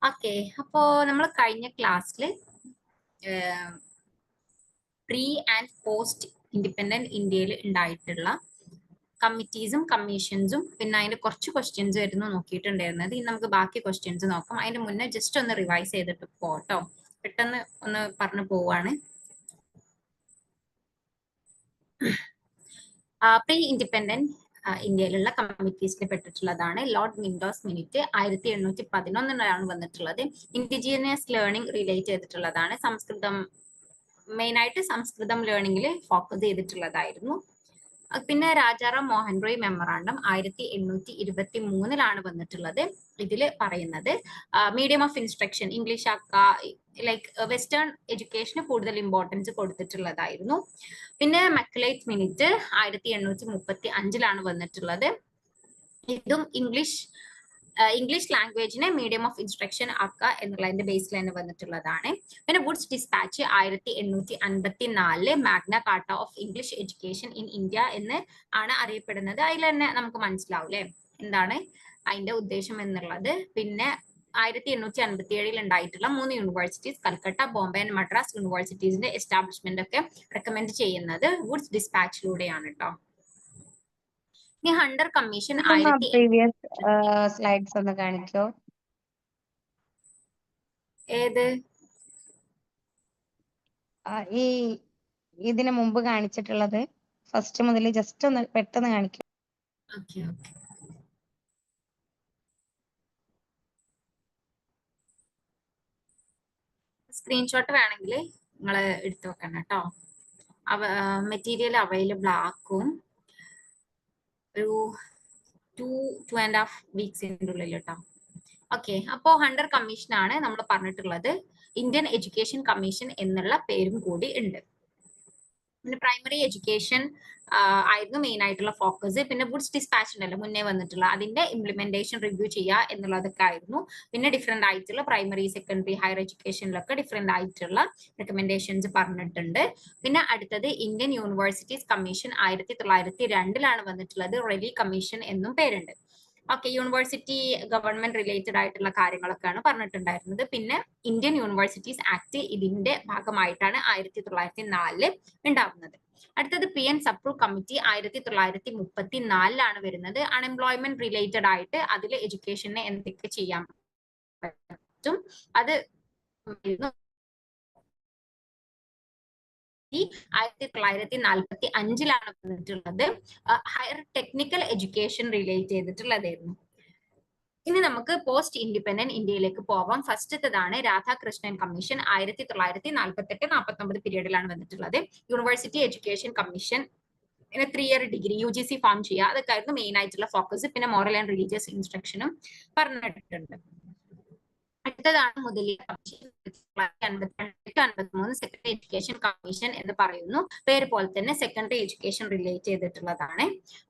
Okay, അപ്പോ നമ്മൾ കഴിഞ്ഞ ക്ലാസ്സിൽ പ്രീ ആൻഡ് പോസ്റ്റ് ഇൻഡിപെൻഡന്റ് ഇന്ത്യയിൽ ഉണ്ടായിട്ടുള്ള കമ്മിറ്റീസും കമ്മീഷൻസും പിന്നെ അതിന്റെ കുറച്ച് ക്വസ്റ്റ്യൻസ് ആയിരുന്നു നോക്കിയിട്ടുണ്ടായിരുന്നത്. ഇനി നമുക്ക് ബാക്കി ക്വസ്റ്റ്യൻസ് നോക്കാം. അതിന്റെ മുന്നേ ജസ്റ്റ് ഒന്ന് റിവൈസ് ചെയ്തിട്ട് പോട്ടോ, പെട്ടെന്ന് ഒന്ന് പറഞ്ഞു പോവാണ്. പ്രീ ഇൻഡിപെൻഡന്റ് ഇന്ത്യയിലുള്ള കമ്മിറ്റീസിൽ പെട്ടിട്ടുള്ളതാണ് ലോർഡ് വിൻഡോസ് മിനിറ്റ് 1811 വന്നിട്ടുള്ളത്. ഇൻഡിജിനിയസ് ലേണിംഗ് റിലേറ്റ് ചെയ്തിട്ടുള്ളതാണ്. സംസ്കൃതം മെയിൻ ആയിട്ട് സംസ്കൃതം ലേണിംഗിൽ ഫോക്കസ് ചെയ്തിട്ടുള്ളതായിരുന്നു. പിന്നെ രാജാറാം മോഹൻ റോയ് മെമ്മറാണ്ടം 1823 വന്നിട്ടുള്ളത്. ഇതിൽ പറയുന്നത് മീഡിയം ഓഫ് ഇൻസ്ട്രക്ഷൻ ഇംഗ്ലീഷ് ആക്ക, ലൈക്ക് വെസ്റ്റേൺ എഡ്യൂക്കേഷന് കൂടുതൽ ഇമ്പോർട്ടൻസ് കൊടുത്തിട്ടുള്ളതായിരുന്നു. പിന്നെ മക്ലൈറ്റ് മിനിറ്റ് 1835 വന്നിട്ടുള്ളത്. ഇതും ഇംഗ്ലീഷ് ലാംഗ്വേജിനെ മീഡിയം ഓഫ് ഇൻസ്ട്രക്ഷൻ ആക്കുക എന്നുള്ളതിന്റെ ബേസിൽ തന്നെ വന്നിട്ടുള്ളതാണ്. പിന്നെ Woods dispatch 1854 Magna Carta of English education in India എന്ന് ആണ് അറിയപ്പെടുന്നത്. അതിൽ തന്നെ നമുക്ക് മനസ്സിലാവും അല്ലെ എന്താണ് അതിന്റെ ഉദ്ദേശം എന്നുള്ളത്. പിന്നെ 1857 ഉണ്ടായിട്ടുള്ള 3 യൂണിവേഴ്സിറ്റീസ് കൽക്കട്ട, ബോംബെ ആൻഡ് മദ്രാസ് യൂണിവേഴ്സിറ്റീസിന്റെ എസ്റ്റാബ്ലിഷ്മെന്റ് ഒക്കെ റെക്കമെൻഡ് ചെയ്യുന്നത് വുഡ്സ് ഡിസ്പാച്ചിലൂടെയാണ് കേട്ടോ. ഇനി ഹണ്ടർ കമ്മീഷൻ പ്രീവിയസ് സ്ലൈഡ്സ് ഒന്ന് കാണിക്കോ? ഏത് ഈ ഇതിനു മുമ്പ് കാണിച്ചിട്ടുള്ളത് ഫസ്റ്റ് മുതൽ ജസ്റ്റ് ഒന്ന് പെട്ടെന്ന് കാണിക്കോ? ഓക്കെ ഓക്കെ, സ്ക്രീൻഷോട്ട് വേണമെങ്കിൽ നിങ്ങൾ എടുത്തു വെക്കണം കേട്ടോ. മെറ്റീരിയൽ അവൈലബിൾ ആക്കും ഒരു 2.5 വീക്സിന്റെ ഉള്ളിൽ കേട്ടോ. ഓക്കെ, അപ്പോ ഹണ്ടർ കമ്മീഷൻ ആണ് നമ്മൾ പറഞ്ഞിട്ടുള്ളത്. ഇന്ത്യൻ എഡ്യൂക്കേഷൻ കമ്മീഷൻ എന്നുള്ള പേരും കൂടി ഉണ്ട്. പിന്നെ പ്രൈമറി എഡ്യൂക്കേഷൻ ആയിരുന്നു മെയിൻ ആയിട്ടുള്ള ഫോക്കസ്. പിന്നെ വുഡ്സ് ഡിസ്പാച്ച് ഉണ്ടല്ലോ മുന്നേ വന്നിട്ടുള്ള, അതിന്റെ ഇംപ്ലിമെന്റേഷൻ റിവ്യൂ ചെയ്യുക എന്നുള്ളതൊക്കെ ആയിരുന്നു. പിന്നെ ഡിഫറെന്റ് ആയിട്ടുള്ള പ്രൈമറി, സെക്കൻഡറി, ഹയർ എഡ്യൂക്കേഷനിലൊക്കെ ഡിഫറെന്റ് ആയിട്ടുള്ള റെക്കമെൻഡേഷൻസ് പറഞ്ഞിട്ടുണ്ട്. പിന്നെ അടുത്തത് ഇന്ത്യൻ യൂണിവേഴ്സിറ്റീസ് കമ്മീഷൻ 1902 വന്നിട്ടുള്ളത്. റെലി കമ്മീഷൻ എന്നും പേരുണ്ട്. ഓക്കെ, യൂണിവേഴ്സിറ്റി ഗവൺമെന്റ് റിലേറ്റഡ് ആയിട്ടുള്ള കാര്യങ്ങളൊക്കെയാണ് പറഞ്ഞിട്ടുണ്ടായിരുന്നത്. പിന്നെ ഇന്ത്യൻ യൂണിവേഴ്സിറ്റീസ് ആക്ട് ഇതിന്റെ ഭാഗമായിട്ടാണ് 1904 ഉണ്ടാവുന്നത്. അടുത്തത് പി എൻ സപ്രു കമ്മിറ്റി 1934 വരുന്നത്. അൺഎംപ്ലോയ്മെന്റ് റിലേറ്റഡ് ആയിട്ട് അതിൽ എഡ്യൂക്കേഷനെ എന്തൊക്കെ ചെയ്യാൻ പറ്റും അത് 1945 വന്നിട്ടുള്ളത്. ഹയർ ടെക്നിക്കൽ എഡ്യൂക്കേഷൻ റിലേറ്റ് ചെയ്തിട്ടുള്ളതായിരുന്നു. ഇനി നമുക്ക് പോസ്റ്റ് ഇൻഡിപെൻഡന്റ് ഇന്ത്യയിലേക്ക് പോവാം. ഫസ്റ്റത്തേതാണ് രാധാകൃഷ്ണൻ കമ്മീഷൻ 1948-49 പീരീഡിലാണ് വന്നിട്ടുള്ളത്. University education commission 3 year degree UGC form ചെയ്യുക, അതൊക്കെ ആയിരുന്നു മെയിൻ ആയിട്ടുള്ള ഫോക്കസ്. പിന്നെ മോറൽ ആൻഡ് റിലീജിയസ് ഇൻസ്ട്രക്ഷനും പറഞ്ഞിട്ടുണ്ട്. അടുത്തതാണ് മുതലി കമ്മീഷൻ 1952-53 സെക്കൻഡറി എഡ്യൂക്കേഷൻ കമ്മീഷൻ എന്ന് പറയുന്നു. പേര് പോലെ തന്നെ സെക്കൻഡറി എഡ്യൂക്കേഷൻ റിലേറ്റ് ചെയ്തിട്ടുള്ളതാണ്.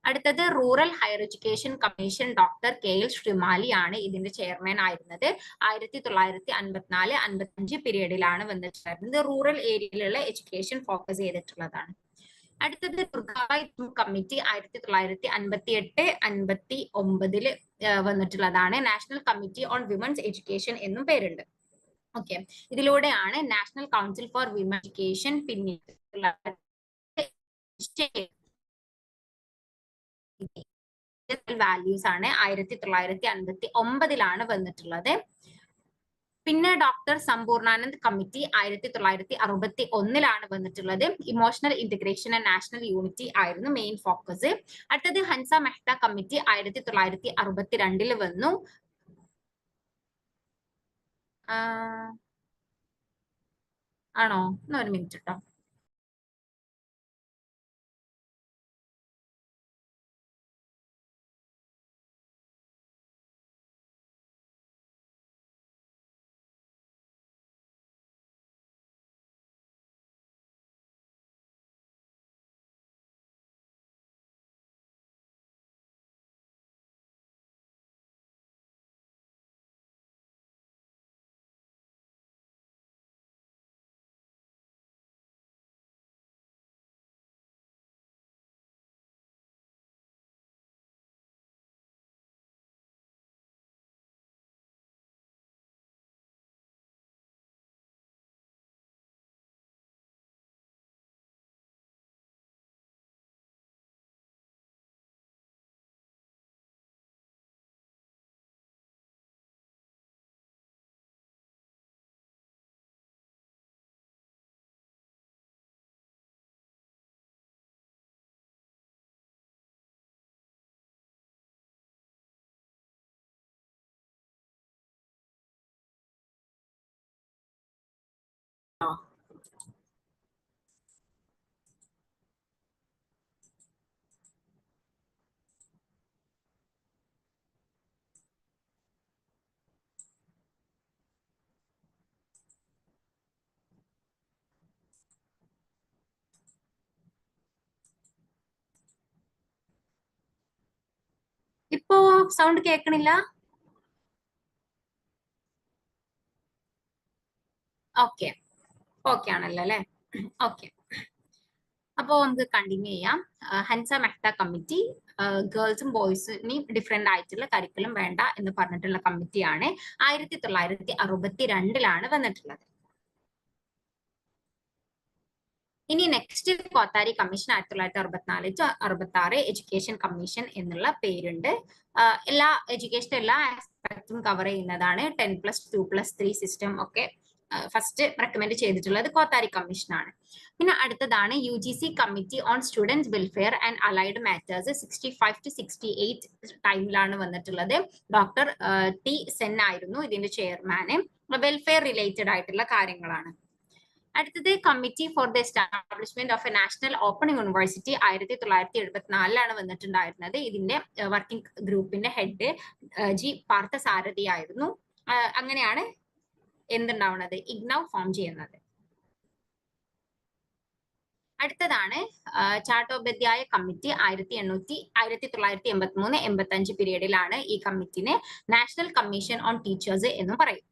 അടുത്തത് rural higher education commission doctor KL ശ്രീമാലി ആണ് ഇതിന്റെ ചെയർമാൻ ആയിരുന്നത്. 1954-55 പീരീഡിലാണ് വന്നിട്ടുണ്ടായിരുന്നത്. റൂറൽ ഏരിയയിലുള്ള എഡ്യൂക്കേഷൻ ഫോക്കസ് ചെയ്തിട്ടുള്ളതാണ്. അടുത്തത് ദുർഗാബായ് കമ്മിറ്റി 1958-59 വന്നിട്ടുള്ളതാണ്. National committee on women's education എന്നും പേരുണ്ട്. ഓക്കെ, ഇതിലൂടെയാണ് national council for women education പിന്നീട് വാല്യൂസ് ആണ് 1959 വന്നിട്ടുള്ളത്. പിന്നെ ഡോക്ടർ സമ്പൂർണാനന്ദ് കമ്മിറ്റി 1961 വന്നിട്ടുള്ളത്. Emotional integration and national unity ആയിരുന്നു മെയിൻ ഫോക്കസ്. അടുത്തത് ഹൻസ മെഹ്ത കമ്മിറ്റി 1962 വന്നു. ആണോ? ഒരു മിനിറ്റ് കേട്ടോ. ഇപ്പോ സൗണ്ട് കേൾക്കണില്ല? ഓക്കെ, ഓക്കെ ആണല്ലോ അല്ലെ? ഓക്കെ, അപ്പോ നമുക്ക് കണ്ടിന്യൂ ചെയ്യാം. ഹൻസ മെഹ്ത കമ്മിറ്റി ഗേൾസും ബോയ്സിനെയും ഡിഫറെന്റ് ആയിട്ടുള്ള കരിക്കുലം വേണ്ട എന്ന് പറഞ്ഞിട്ടുള്ള കമ്മിറ്റിയാണ് 1962 വന്നിട്ടുള്ളത്. ഇനി next Kothari commission 1964 education commission എന്നുള്ള പേരുണ്ട്. എല്ലാ എഡ്യൂക്കേഷൻ എല്ലാ ആസ്പെക്റ്റും കവർ ചെയ്യുന്നതാണ്. 10+2+3 സിസ്റ്റം ഒക്കെ ഫസ്റ്റ് റെക്കമെൻഡ് ചെയ്തിട്ടുള്ളത് കോത്താരി കമ്മീഷൻ ആണ്. പിന്നെ അടുത്തതാണ് UGC committee on students welfare and allied matters 65 to 68 ടൈമിലാണ് വന്നിട്ടുള്ളത്. ഡോക്ടർ ടി സെൻ ആയിരുന്നു ഇതിന്റെ ചെയർമാന്. വെൽഫെയർ റിലേറ്റഡ് ആയിട്ടുള്ള കാര്യങ്ങളാണ്. അടുത്തത് committee for the establishment of A national open university 1974 വന്നിട്ടുണ്ടായിരുന്നത്. ഇതിന്റെ വർക്കിംഗ് ഗ്രൂപ്പിന്റെ ഹെഡ് ജി പാർത്ഥസാരഥി ആയിരുന്നു. അങ്ങനെയാണ് എന്തുണ്ടാവുന്നത്, ഇഗ്നൗ ഫോം ചെയ്യുന്നത്. അടുത്തതാണ് ചാട്ടോപാധ്യായ കമ്മിറ്റി 1983-85 പീരീഡിലാണ് ഈ കമ്മിറ്റിനെ നാഷണൽ കമ്മീഷൻ ഓൺ ടീച്ചേഴ്സ് എന്ന് പറയും.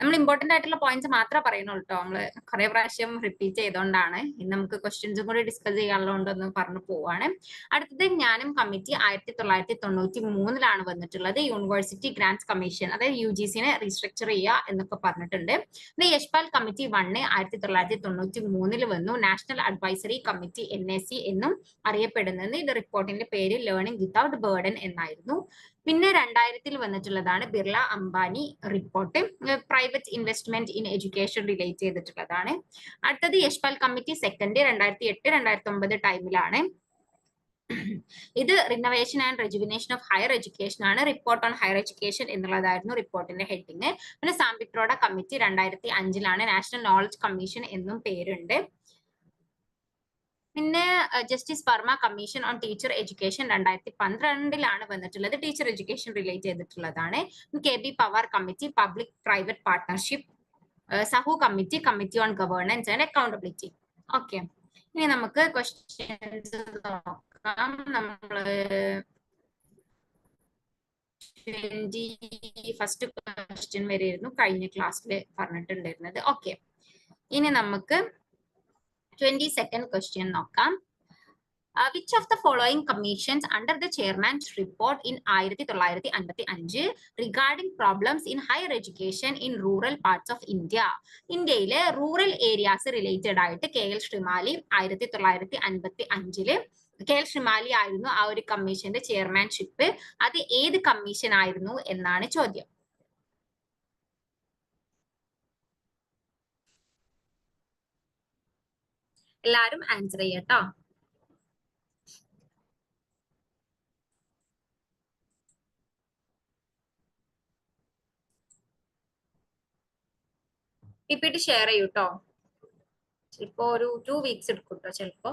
നമ്മൾ ഇമ്പോർട്ടന്റ് ആയിട്ടുള്ള പോയിന്റ്സ് മാത്രമേ പറയുന്നുള്ളൂ കേട്ടോ. നമ്മള് കുറെ പ്രാവശ്യം റിപ്പീറ്റ് ചെയ്തുകൊണ്ടാണ്. ഇന്ന് നമുക്ക് ക്വസ്റ്റ്യൻസും കൂടി ഡിസ്കസ് ചെയ്യാനുള്ളതുകൊണ്ടൊന്ന് പറഞ്ഞു പോവാണ്. അടുത്തത് ജ്ഞാനം കമ്മിറ്റി 1993 വന്നിട്ടുള്ളത്. യൂണിവേഴ്സിറ്റി ഗ്രാന്റ്സ് കമ്മീഷൻ, അതായത് UGCനെ റീസ്ട്രക്ചർ ചെയ്യുക എന്നൊക്കെ പറഞ്ഞിട്ടുണ്ട്. പിന്നെ യശ്പാൽ കമ്മിറ്റി 1 1993 വന്നു. നാഷണൽ അഡ്വൈസറി കമ്മിറ്റി NAC എന്നും അറിയപ്പെടുന്നത്. ഇത് റിപ്പോർട്ടിന്റെ പേര് ലേണിംഗ് വിത്തൗട്ട് ബേർഡൻ എന്നായിരുന്നു. പിന്നെ 2000 വന്നിട്ടുള്ളതാണ് Birla Ambani report, private investment in education റിലേറ്റ് ചെയ്തിട്ടുള്ളതാണ്. അടുത്തത് യശ്പാൽ കമ്മിറ്റി സെക്കൻഡ് 2008-2009 ടൈമിലാണ്. ഇത് renovation and rejuvenation of higher education ആണ്. റിപ്പോർട്ട് ഓൺ ഹയർ എഡ്യൂക്കേഷൻ എന്നുള്ളതായിരുന്നു റിപ്പോർട്ടിന്റെ ഹെഡിങ്. പിന്നെ സാംപിട്രോഡ കമ്മിറ്റി 2005 നാഷണൽ നോളജ് കമ്മീഷൻ എന്നും പേരുണ്ട്. പിന്നെ justice Varma commission on teacher education 2012 വന്നിട്ടുള്ളത്. ടീച്ചർ എഡ്യൂക്കേഷൻ റിലേറ്റ് ചെയ്തിട്ടുള്ളതാണ്. KB Pawar committee public private partnership. സഹു committee committee on governance and accountability. Okay, ഇനി നമുക്ക് ക്വസ്റ്റ്യൻസ് നോക്കാം. നമ്മള് 21st ക്വസ്റ്റ്യൻ വരെയായിരുന്നു കഴിഞ്ഞ ക്ലാസ്സിൽ പറഞ്ഞിട്ടുണ്ടായിരുന്നത്. ഓക്കെ, ഇനി നമുക്ക് 22nd question നോക്കാം. Which of the following commissions under the chairman's report in 1955 regarding problems in higher education in rural parts of India? ഇന്ത്യയിലെ റൂറൽ ഏരിയാസ് റിലേറ്റഡ് ആയിട്ട് KL ശ്രീമാലി 1955 KL ശ്രീമാലി ആയിരുന്നു ആ ഒരു കമ്മീഷന്റെ ചെയർമാൻഷിപ്പ്. അത് ഏത് കമ്മീഷൻ ആയിരുന്നു എന്നാണ് ചോദ്യം. എല്ലാരും ആൻസർ ചെയ്യട്ടോ. PPT ഷെയർ ചെയ്യൂട്ടോ. ചിലപ്പോ ഒരു 2 weeks എടുക്കും കേട്ടോ. ചിലപ്പോ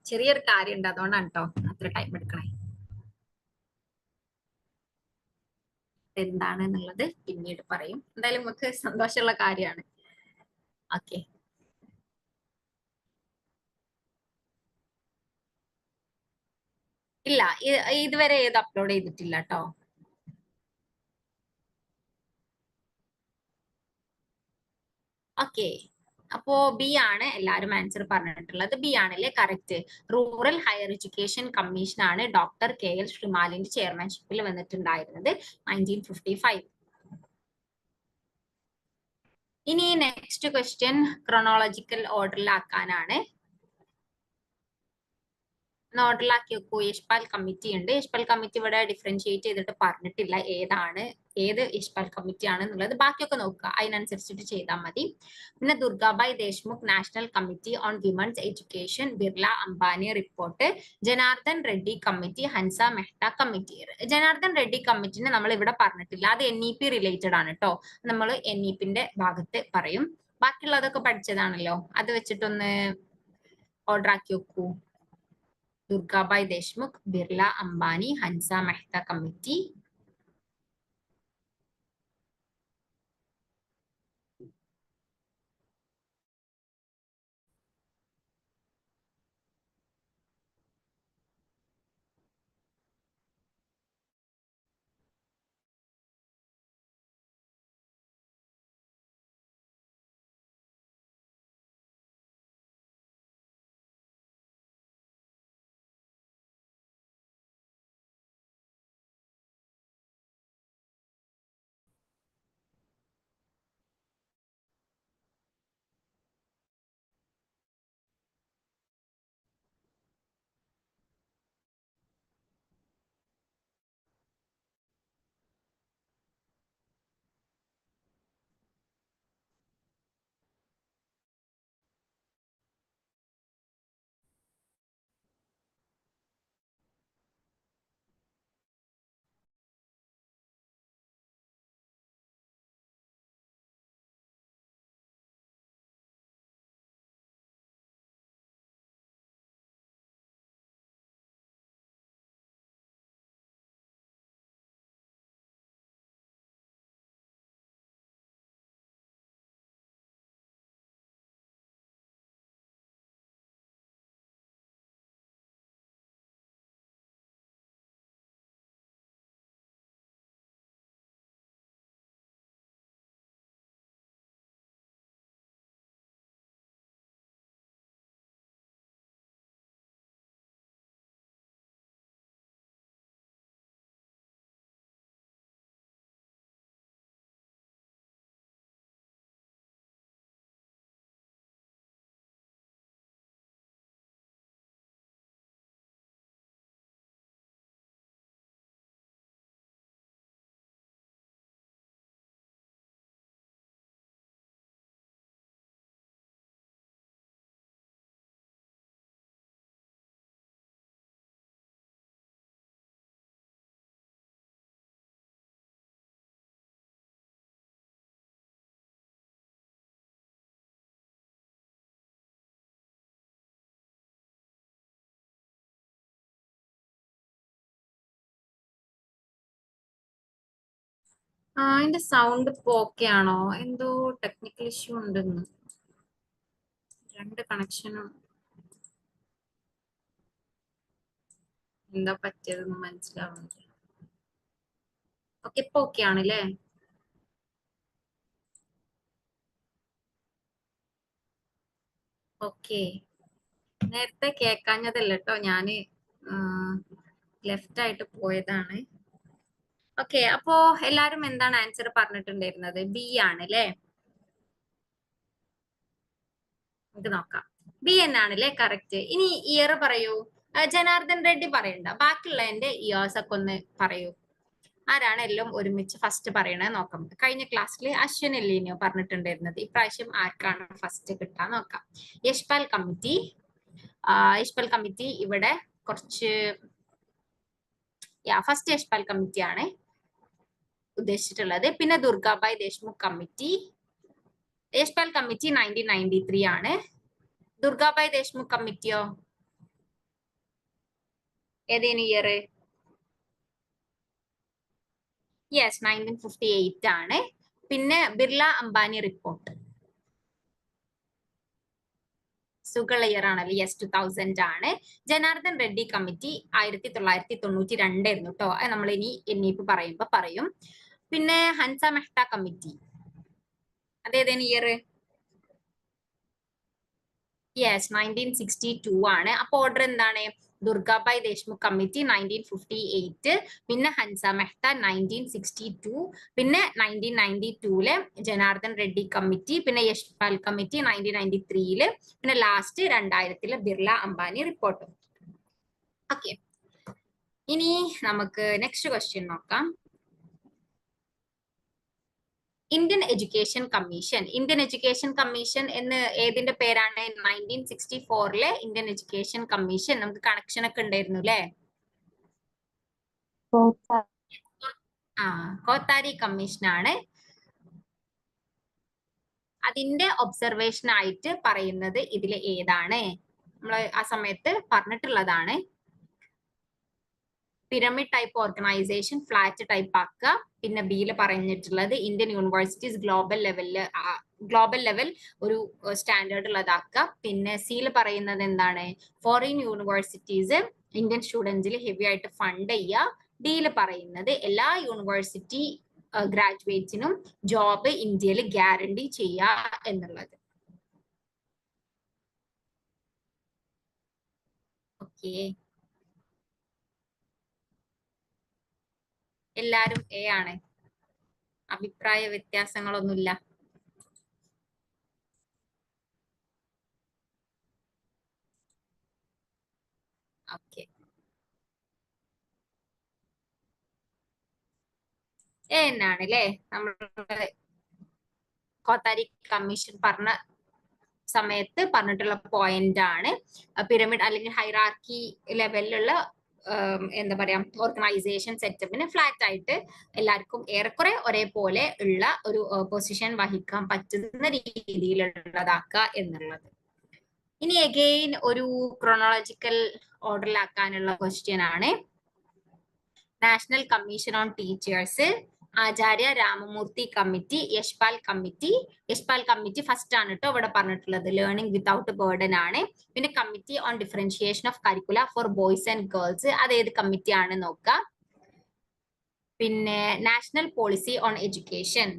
ചെറിയൊരു കാര്യം ഉണ്ട്, അതുകൊണ്ടാണ് കേട്ടോ അത്ര ടൈം എടുക്കണേ. എന്താണ് എന്നുള്ളത് പിന്നീട് പറയും. എന്തായാലും നമുക്ക് സന്തോഷമുള്ള കാര്യമാണ്. ഓക്കെ, ഇല്ല ഇതുവരെ ഏത് അപ്ലോഡ് ചെയ്തിട്ടില്ല കേട്ടോ. ഓക്കെ, അപ്പോ B ആണ് എല്ലാരും ആൻസർ പറഞ്ഞിട്ടുള്ളത്. B ആണല്ലേ correct. Rural higher education commission ആണ് ഡോക്ടർ KL ശ്രീമാലിന്റെ ചെയർമാൻഷിപ്പിൽ വന്നിട്ടുണ്ടായിരുന്നത് 1955. ഇനി നെക്സ്റ്റ് ക്വസ്റ്റ്യൻ ക്രോണോളജിക്കൽ ഓർഡറിലാക്കാനാണ്. ഓർഡറിലാക്കി വെക്കൂ. യശ്പാൽ കമ്മിറ്റി ഉണ്ട്. യശ്പാൽ കമ്മിറ്റി ഇവിടെ ഡിഫറൻഷിയേറ്റ് ചെയ്തിട്ട് പറഞ്ഞിട്ടില്ല ഏത് യശ്പാൽ കമ്മിറ്റി ആണെന്നുള്ളത്. ബാക്കിയൊക്കെ നോക്കുക, അതിനനുസരിച്ചിട്ട് ചെയ്താൽ മതി. പിന്നെ Durgabai Deshmukh national committee on women's education Birla Ambani report. Janardhan Reddy committee Hansa Mehta committee. Janardhan Reddy കമ്മിറ്റിനെ നമ്മൾ ഇവിടെ പറഞ്ഞിട്ടില്ല. അത് NEP റിലേറ്റഡ് ആണ് കേട്ടോ. നമ്മൾ NEPന്റെ ഭാഗത്ത് പറയും. ബാക്കിയുള്ളതൊക്കെ പഠിച്ചതാണല്ലോ, അത് വെച്ചിട്ടൊന്ന് ഓർഡർ ആക്കി വെക്കൂ. ദുർഗാബായ് ദേശ്മുഖ്, ബിർള അംബാനി, ഹൻസ മെഹ്ത കമ്മിറ്റി. എന്റെ സൗണ്ട് ഇപ്പൊ ഓക്കെ ആണോ? എന്തോ ടെക്നിക്കൽ ഇഷ്യൂ ഉണ്ടെന്ന്. രണ്ട് കണക്ഷനും എന്താ പറ്റിയതെന്ന് മനസ്സിലാവുന്നില്ല. ഓക്കെ, ഇപ്പൊ ഓക്കെ ആണല്ലേ? ഓക്കെ, നേരത്തെ കേക്കാഞ്ഞതല്ല കേട്ടോ, ഞാന് ലെഫ്റ്റ് ആയിട്ട് പോയതാണ്. ഓക്കെ, അപ്പോ എല്ലാരും എന്താണ് ആൻസർ പറഞ്ഞിട്ടുണ്ടായിരുന്നത്? ബി ആണ് അല്ലേ? നമുക്ക് നോക്കാം. ബി എന്നാണല്ലേ കറക്റ്റ്. ഇനി ഇയർ പറയൂ. ജനാർദ്ദൻ റെഡ്ഡി പറയണ്ട, ബാക്കിയുള്ള എന്റെ ഇയേഴ്സ് ഒക്കെ ഒന്ന് പറയൂ. ആരാണ് എല്ലാം ഒരുമിച്ച് ഫസ്റ്റ് പറയണേ നോക്കാം. കഴിഞ്ഞ ക്ലാസ്സിൽ അശ്വിൻ അല്ലേനോ പറഞ്ഞിട്ടുണ്ടായിരുന്നത്. ഇപ്രാവശ്യം ആർക്കാണ് ഫസ്റ്റ് കിട്ടാൻ നോക്കാം. യശ്പാൽ കമ്മിറ്റി. യശ്പാൽ കമ്മിറ്റി ഇവിടെ കുറച്ച് ഫസ്റ്റ് യശ്പാൽ കമ്മിറ്റി ആണ് ഉദ്ദേശിച്ചിട്ടുള്ളത്. പിന്നെ ദുർഗാബായ് ദേശ്മുഖ് കമ്മിറ്റി. യശ്പാൽ കമ്മിറ്റി 1993 ആണ്. ദുർഗാബായ് ദേശ്മുഖ് കമ്മിറ്റിയോ ഏതേനു ഇയർ? യെസ്, 1958 ആണ്. പിന്നെ ബിർള അംബാനി റിപ്പോർട്ട് സുഖമുള്ള ഇയർ ആണല്ലോ. യെസ്, 2000 ആണ്. ജനാർദ്ദൻ റെഡ്ഡി കമ്മിറ്റി 1992 ആയിരുന്നു കേട്ടോ. നമ്മൾ ഇനി എന്നീപ്പ് പറയുമ്പോ പറയും. പിന്നെ ഹൻസ മെഹ്ത കമ്മിറ്റി അതേതേനു ഇയർ? യെസ്, 1962 ആണ്. അപ്പൊ ഓർഡർ എന്താണ്? ദുർഗാബായ് ദേശ്മുഖ് കമ്മിറ്റി 1958, പിന്നെ ഹൻസ മെഹ്ത 1962, പിന്നെ 1992 ജനാർദ്ദൻ റെഡ്ഡി കമ്മിറ്റി, പിന്നെ യശ്പാൽ കമ്മിറ്റി 1993, പിന്നെ last 2000 Birla Ambani report. Okay, ഇനി നമുക്ക് നെക്സ്റ്റ് ക്വസ്റ്റ്യൻ നോക്കാം. Indian education commission. Indian education commission എന്ന് ഏതിന്റെ പേരാണ്? 1964 ഇന്ത്യൻ എഡ്യൂക്കേഷൻ കമ്മീഷൻ. നമുക്ക് കണക്ഷൻ ഒക്കെ ഉണ്ടായിരുന്നു അല്ലെ? കോത്താരി കമ്മീഷൻ ആണ്. അതിന്റെ ഒബ്സർവേഷൻ ആയിട്ട് പറയുന്നത് ഇതിൽ ഏതാണ്? നമ്മൾ ആ സമയത്ത് പറഞ്ഞിട്ടുള്ളതാണ്. Pyramid type organisation flat type ആക്കുക. പിന്നെ ബിയിൽ പറഞ്ഞിട്ടുള്ളത് ഇന്ത്യൻ യൂണിവേഴ്സിറ്റീസ് ഗ്ലോബൽ ലെവൽ ഒരു സ്റ്റാൻഡേർഡ് ഉള്ളതാക്കുക. പിന്നെ സിയിൽ പറയുന്നത് എന്താണ്? ഫോറിൻ യൂണിവേഴ്സിറ്റീസ് ഇന്ത്യൻ സ്റ്റുഡൻസിൽ ഹെവി ആയിട്ട് ഫണ്ട് ചെയ്യുക. ഡിയിൽ പറയുന്നത് എല്ലാ യൂണിവേഴ്സിറ്റി ഗ്രാജുവേറ്റ്സിനും ജോബ് ഇന്ത്യയിൽ ഗ്യാരണ്ടി ചെയ്യുക എന്നുള്ളത്. ഓക്കെ, എല്ലാരും എ ആണ്. അഭിപ്രായ വ്യത്യാസങ്ങളൊന്നുമില്ല. ഓക്കെ, എന്നാണ് അല്ലേ? നമ്മൾ കോത്താരി കമ്മീഷൻ പറഞ്ഞ സമയത്ത് പറഞ്ഞിട്ടുള്ള പോയിന്റ് ആണ്. പിരമിഡ് അല്ലെങ്കിൽ ഹൈറാർക്കി ലെവലിലുള്ള എന്താ പറയാ ഓർഗനൈസേഷൻ സെറ്റപ്പിന് ഫ്ലാറ്റ് ആയിട്ട് എല്ലാവർക്കും ഏറെക്കുറെ ഒരേപോലെ ഉള്ള ഒരു പൊസിഷൻ വഹിക്കാൻ പറ്റുന്ന രീതിയിലുള്ളതാക്കുക എന്നുള്ളത്. ഇനി അഗെയിൻ ഒരു ക്രോണോളജിക്കൽ ഓർഡറിലാക്കാനുള്ള ക്വസ്റ്റ്യൻ ആണ്. National commission on teachers, Acharya Ramamurthy committee, Yashpal committee. Yashpal committee first ആണ് കേട്ടോ ഇവിടെ പറഞ്ഞിട്ടുള്ളത്. ലേണിംഗ് വിത്തൗട്ട് ബേർഡൻ ആണ്. പിന്നെ committee on differentiation of curricula for boys and girls, അത് ഏത് കമ്മിറ്റി ആണ് നോക്കുക. പിന്നെ നാഷണൽ പോളിസി ഓൺ എഡ്യൂക്കേഷൻ,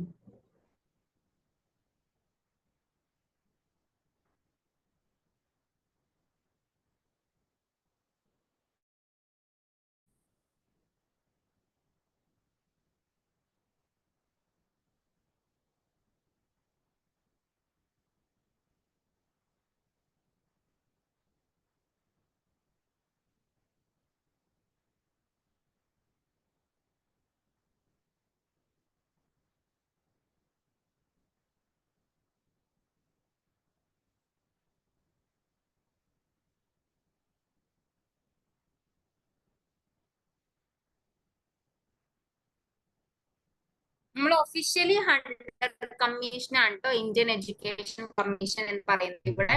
നമ്മൾ ഒഫീഷ്യലി 100 കമ്മീഷൻ ആണ് കേട്ടോ ഇന്ത്യൻ എഡ്യൂക്കേഷൻ കമ്മീഷൻ എന്ന് പറയുന്നത്. ഇവിടെ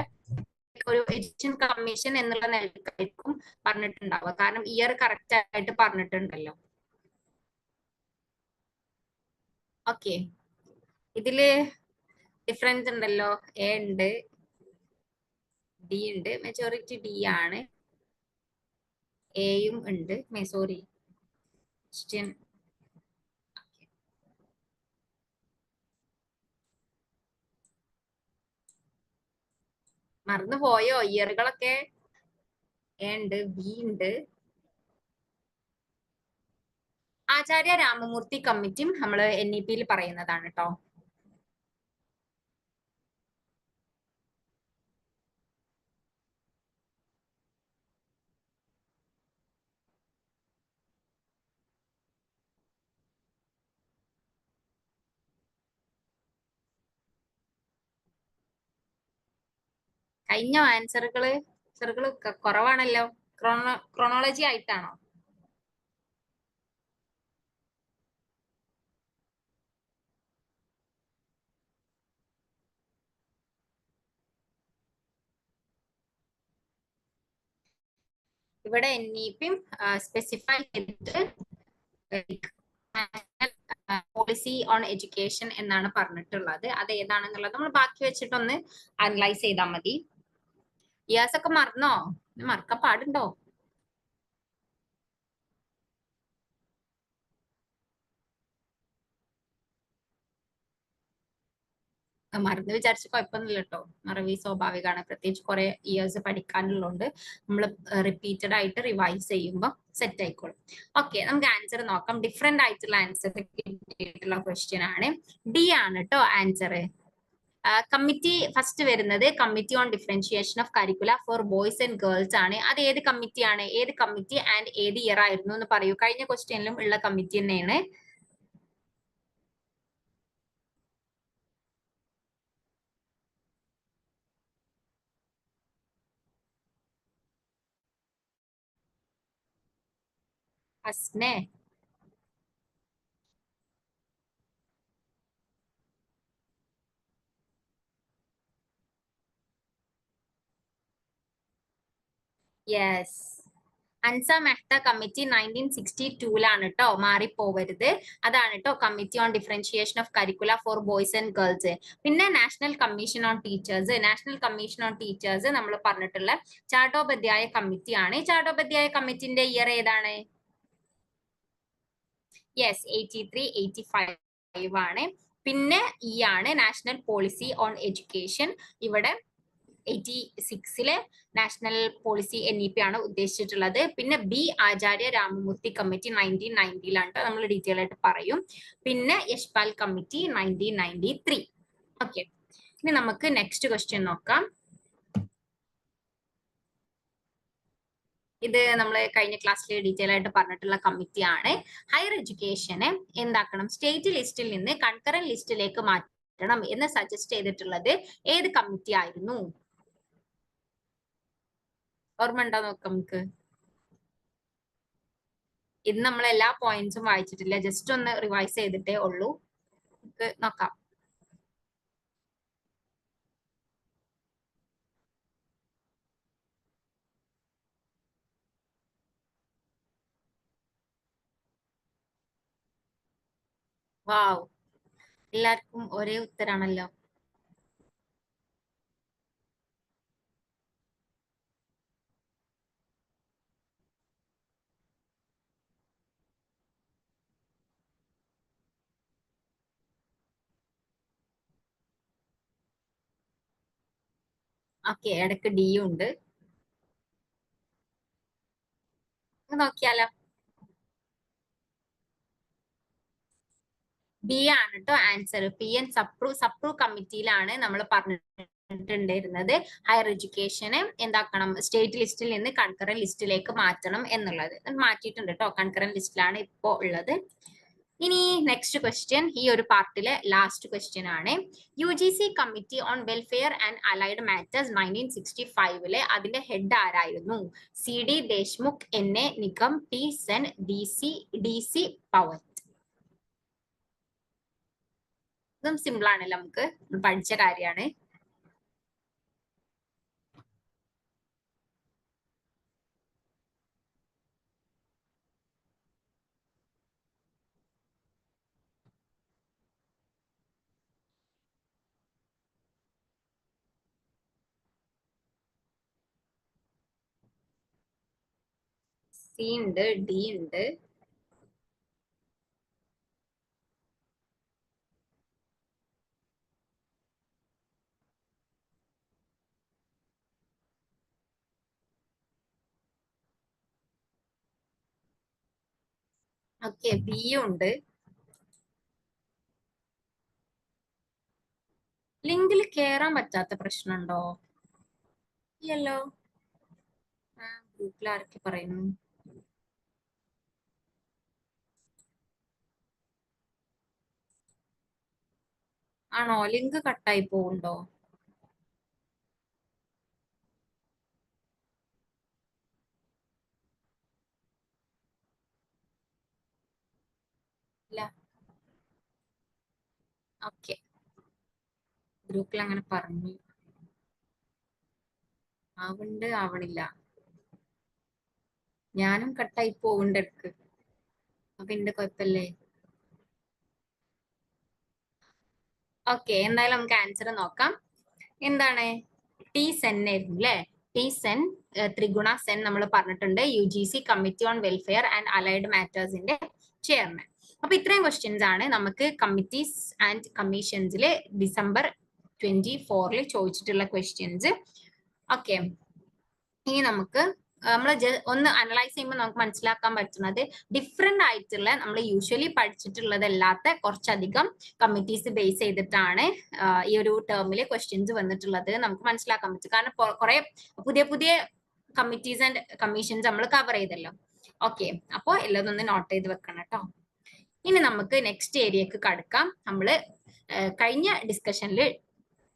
ഒരു എഡ്യൂക്കേഷൻ കമ്മീഷൻ എന്നുള്ള നിലക്കായിരിക്കും പറഞ്ഞിട്ടുണ്ടാവുക, കാരണം ഇയർ കറക്റ്റ് ആയിട്ട് പറഞ്ഞിട്ടുണ്ടല്ലോ. ഓക്കെ, ഇതില് ഡിഫറൻസ് ഉണ്ടല്ലോ. എ ഉണ്ട്, ഡി ഉണ്ട്. മെജോറിറ്റി ഡി ആണ്. എയും ഉണ്ട്. സോറി, ക്വസ്റ്റ്യൻ മറന്നു പോയോ ഇയറുകളൊക്കെ? എ ഉണ്ട്, ബി ഉണ്ട്. ആചാര്യ രാമമൂർത്തി കമ്മിറ്റിയും നമ്മൾ NEP-യിൽ പറയുന്നതാണ് കേട്ടോ. കഴിഞ്ഞ ആൻസറുകള് കുറവാണല്ലോ. ക്രോണോളജി ആയിട്ടാണോ? ഇവിടെ NEP-യും സ്പെസിഫൈ ചെയ്തിട്ട് പോളിസി ഓൺ എഡ്യൂക്കേഷൻ എന്നാണ് പറഞ്ഞിട്ടുള്ളത്. അത് ഏതാണെന്നുള്ളത് നമ്മൾ ബാക്കി വെച്ചിട്ടൊന്ന് അനലൈസ് ചെയ്താൽ മതി. ഇയാസ് ഒക്കെ മറന്നോ? മറക്കാൻ പാടുണ്ടോ? മറന്ന് വിചാരിച്ച് കുഴപ്പമൊന്നുമില്ല കേട്ടോ. മറവി സ്വാഭാവികമാണ്. പ്രത്യേകിച്ച് കുറെ ഇയേഴ്സ് പഠിക്കാനുള്ളതുകൊണ്ട് നമ്മൾ റിപ്പീറ്റഡ് ആയിട്ട് റിവൈസ് ചെയ്യുമ്പോൾ സെറ്റ് ആയിക്കോളും. ഓക്കെ, നമുക്ക് ആൻസർ നോക്കാം. ഡിഫറെന്റ് ആയിട്ടുള്ള ആൻസർ കിട്ടിയിട്ടുള്ള ക്വസ്റ്റ്യൻ ആണ്. ഡി ആണ് കേട്ടോ ആൻസർ. കമ്മിറ്റി ഫസ്റ്റ് വരുന്നത് committee on differentiation of curricula for boys and girls ആണ്. അത് ഏത് കമ്മിറ്റിയാണ്? ഏത് കമ്മിറ്റി ആൻഡ് ഏത് ഇയർ ആയിരുന്നു എന്ന് പറയൂ. കഴിഞ്ഞ ക്വസ്റ്റ്യനിലും ഉള്ള കമ്മിറ്റി തന്നെയാണ്. അസ്നെ, യെസ്, അൻസ മെഹ്ത കമ്മിറ്റി 1962 കേട്ടോ. മാറിപ്പോവരുത്. അതാണ് കേട്ടോ committee on differentiation of curricula for boys and girls. പിന്നെ national commission on teachers. National commission on teachers നമ്മൾ പറഞ്ഞിട്ടുള്ള ചാട്ടോപാധ്യായ കമ്മിറ്റിയാണ്. ചാട്ടോപാധ്യായ കമ്മിറ്റിന്റെ ഇയർ ഏതാണ്? യെസ്, 83, 85 ആണ്. പിന്നെ ഈ ആണ് നാഷണൽ പോളിസി ഓൺ എഡ്യൂക്കേഷൻ. ഇവിടെ 86-ലെ നാഷണൽ പോളിസി NEP ആണ് ഉദ്ദേശിച്ചിട്ടുള്ളത്. പിന്നെ ബി ആചാര്യ രാമമൂർത്തി കമ്മിറ്റി 1990-ലാണ് നമ്മൾ ഡീറ്റെയിൽ ആയിട്ട് പറയും. പിന്നെ യശ്പാൽ കമ്മിറ്റി 1993. ഓക്കെ, ഇനി നമുക്ക് നെക്സ്റ്റ് ക്വസ്റ്റ്യൻ നോക്കാം. ഇത് നമ്മൾ കഴിഞ്ഞ ക്ലാസ്സിൽ ഡീറ്റെയിൽ ആയിട്ട് പറഞ്ഞിട്ടുള്ള കമ്മിറ്റിയാണ്. ഹയർ എഡ്യൂക്കേഷനെ എന്താക്കണം? സ്റ്റേറ്റ് ലിസ്റ്റിൽ നിന്ന് കൺകറന്റ് ലിസ്റ്റിലേക്ക് മാറ്റണം എന്ന് സജസ്റ്റ് ചെയ്തിട്ടുള്ളത് ഏത് കമ്മിറ്റി ആയിരുന്നു? ഓർമ്മ ഉണ്ടോ നോക്കാം നമുക്ക്. ഇത് നമ്മൾ എല്ലാ പോയിന്റ്സും വായിച്ചിട്ടില്ല, ജസ്റ്റ് ഒന്ന് റിവൈസ് ചെയ്തിട്ടേ ഉള്ളൂ. നമുക്ക് നോക്കാം. വാവ്, എല്ലാവർക്കും ഒരേ ഉത്തരാണല്ലോ. ഓക്കെ, ഇടക്ക് ഡി ഉണ്ട്. നോക്കിയാലോ. ബി ആണ് കേട്ടോ ആൻസർ. PN സപ്രു കമ്മിറ്റിയിലാണ് നമ്മൾ പറഞ്ഞിട്ടുണ്ടായിരുന്നത് ഹയർ എഡ്യൂക്കേഷനെ എന്താക്കണം? സ്റ്റേറ്റ് ലിസ്റ്റിൽ നിന്ന് കൺകറന്റ് ലിസ്റ്റിലേക്ക് മാറ്റണം എന്നുള്ളത്. മാറ്റിയിട്ടുണ്ട് കേട്ടോ, കൺകറന്റ് ലിസ്റ്റിലാണ് ഇപ്പോ ഉള്ളത്. ഇനി നെക്സ്റ്റ് ക്വസ്റ്റ്യൻ, ഈ ഒരു പാർട്ടിലെ ലാസ്റ്റ് ക്വസ്റ്റ്യൻ ആണ്. UGC committee on welfare and allied matters 1965-ലെ അതിന്റെ ഹെഡ് ആരായിരുന്നു? CD Deshmukh, NA Nigam, T Sen, DC പവൻ. ഇതും സിമ്പിൾ ആണല്ലോ, നമുക്ക് പഠിച്ച കാര്യമാണ്. സി ഉണ്ട്, ഡി ഉണ്ട്. ഓക്കെ, ബി ഉണ്ട്. ലിങ്കിൽ കേറാൻ പറ്റാത്ത പ്രശ്നമുണ്ടോ? ഇല്ലല്ലോ. ഗ്രൂപ്പിൽ ആരൊക്കെ പറയുന്നു? ആണോ? ലിങ്ക് കട്ടായി പോകുന്നുണ്ടോ? ഇല്ല. ഓക്കെ, ഗ്രൂപ്പിൽ അങ്ങനെ പറഞ്ഞു. ആവണില്ല. ഞാനും കട്ടായി പോകുന്നുണ്ട് ഇടക്ക്. അപ്പൊ എന്റെ കുഴപ്പല്ലേ? ഓക്കെ, എന്തായാലും നമുക്ക് ആൻസർ നോക്കാം. എന്താണ്? ടി സെൻ ആയിരുന്നു അല്ലെ? ടി സെൻ, ത്രിഗുണ സെൻ നമ്മൾ പറഞ്ഞിട്ടുണ്ട്, UGC committee on welfare and allied മാറ്റേഴ്സിന്റെ ചെയർമാൻ. അപ്പൊ ഇത്രയും ക്വസ്റ്റ്യൻസ് ആണ് നമുക്ക് കമ്മിറ്റീസ് ആൻഡ് കമ്മീഷൻസിൽ December 24 ചോദിച്ചിട്ടുള്ള ക്വസ്റ്റ്യൻസ്. ഓക്കെ, ഇനി നമുക്ക് നമ്മൾ ഒന്ന് അനലൈസ് ചെയ്യുമ്പോൾ നമുക്ക് മനസ്സിലാക്കാൻ പറ്റുന്നത് ഡിഫറെന്റ് ആയിട്ടുള്ള നമ്മൾ യൂഷ്വലി പഠിച്ചിട്ടുള്ളതല്ലാത്ത കുറച്ചധികം കമ്മിറ്റീസ് ബേസ് ചെയ്തിട്ടാണ് ഈ ഒരു ടേമില് ക്വസ്റ്റ്യൻസ് വന്നിട്ടുള്ളത് നമുക്ക് മനസ്സിലാക്കാൻ പറ്റും. കാരണം കുറെ പുതിയ പുതിയ കമ്മിറ്റീസ് ആൻഡ് കമ്മീഷൻസ് നമ്മൾ കവർ ചെയ്തല്ലോ. ഓക്കെ, അപ്പോൾ എല്ലാം ഒന്ന് നോട്ട് ചെയ്ത് വെക്കണം കേട്ടോ. ഇനി നമുക്ക് നെക്സ്റ്റ് ഏരിയക്ക് കടക്കാം. നമ്മള് കഴിഞ്ഞ ഡിസ്കഷനിൽ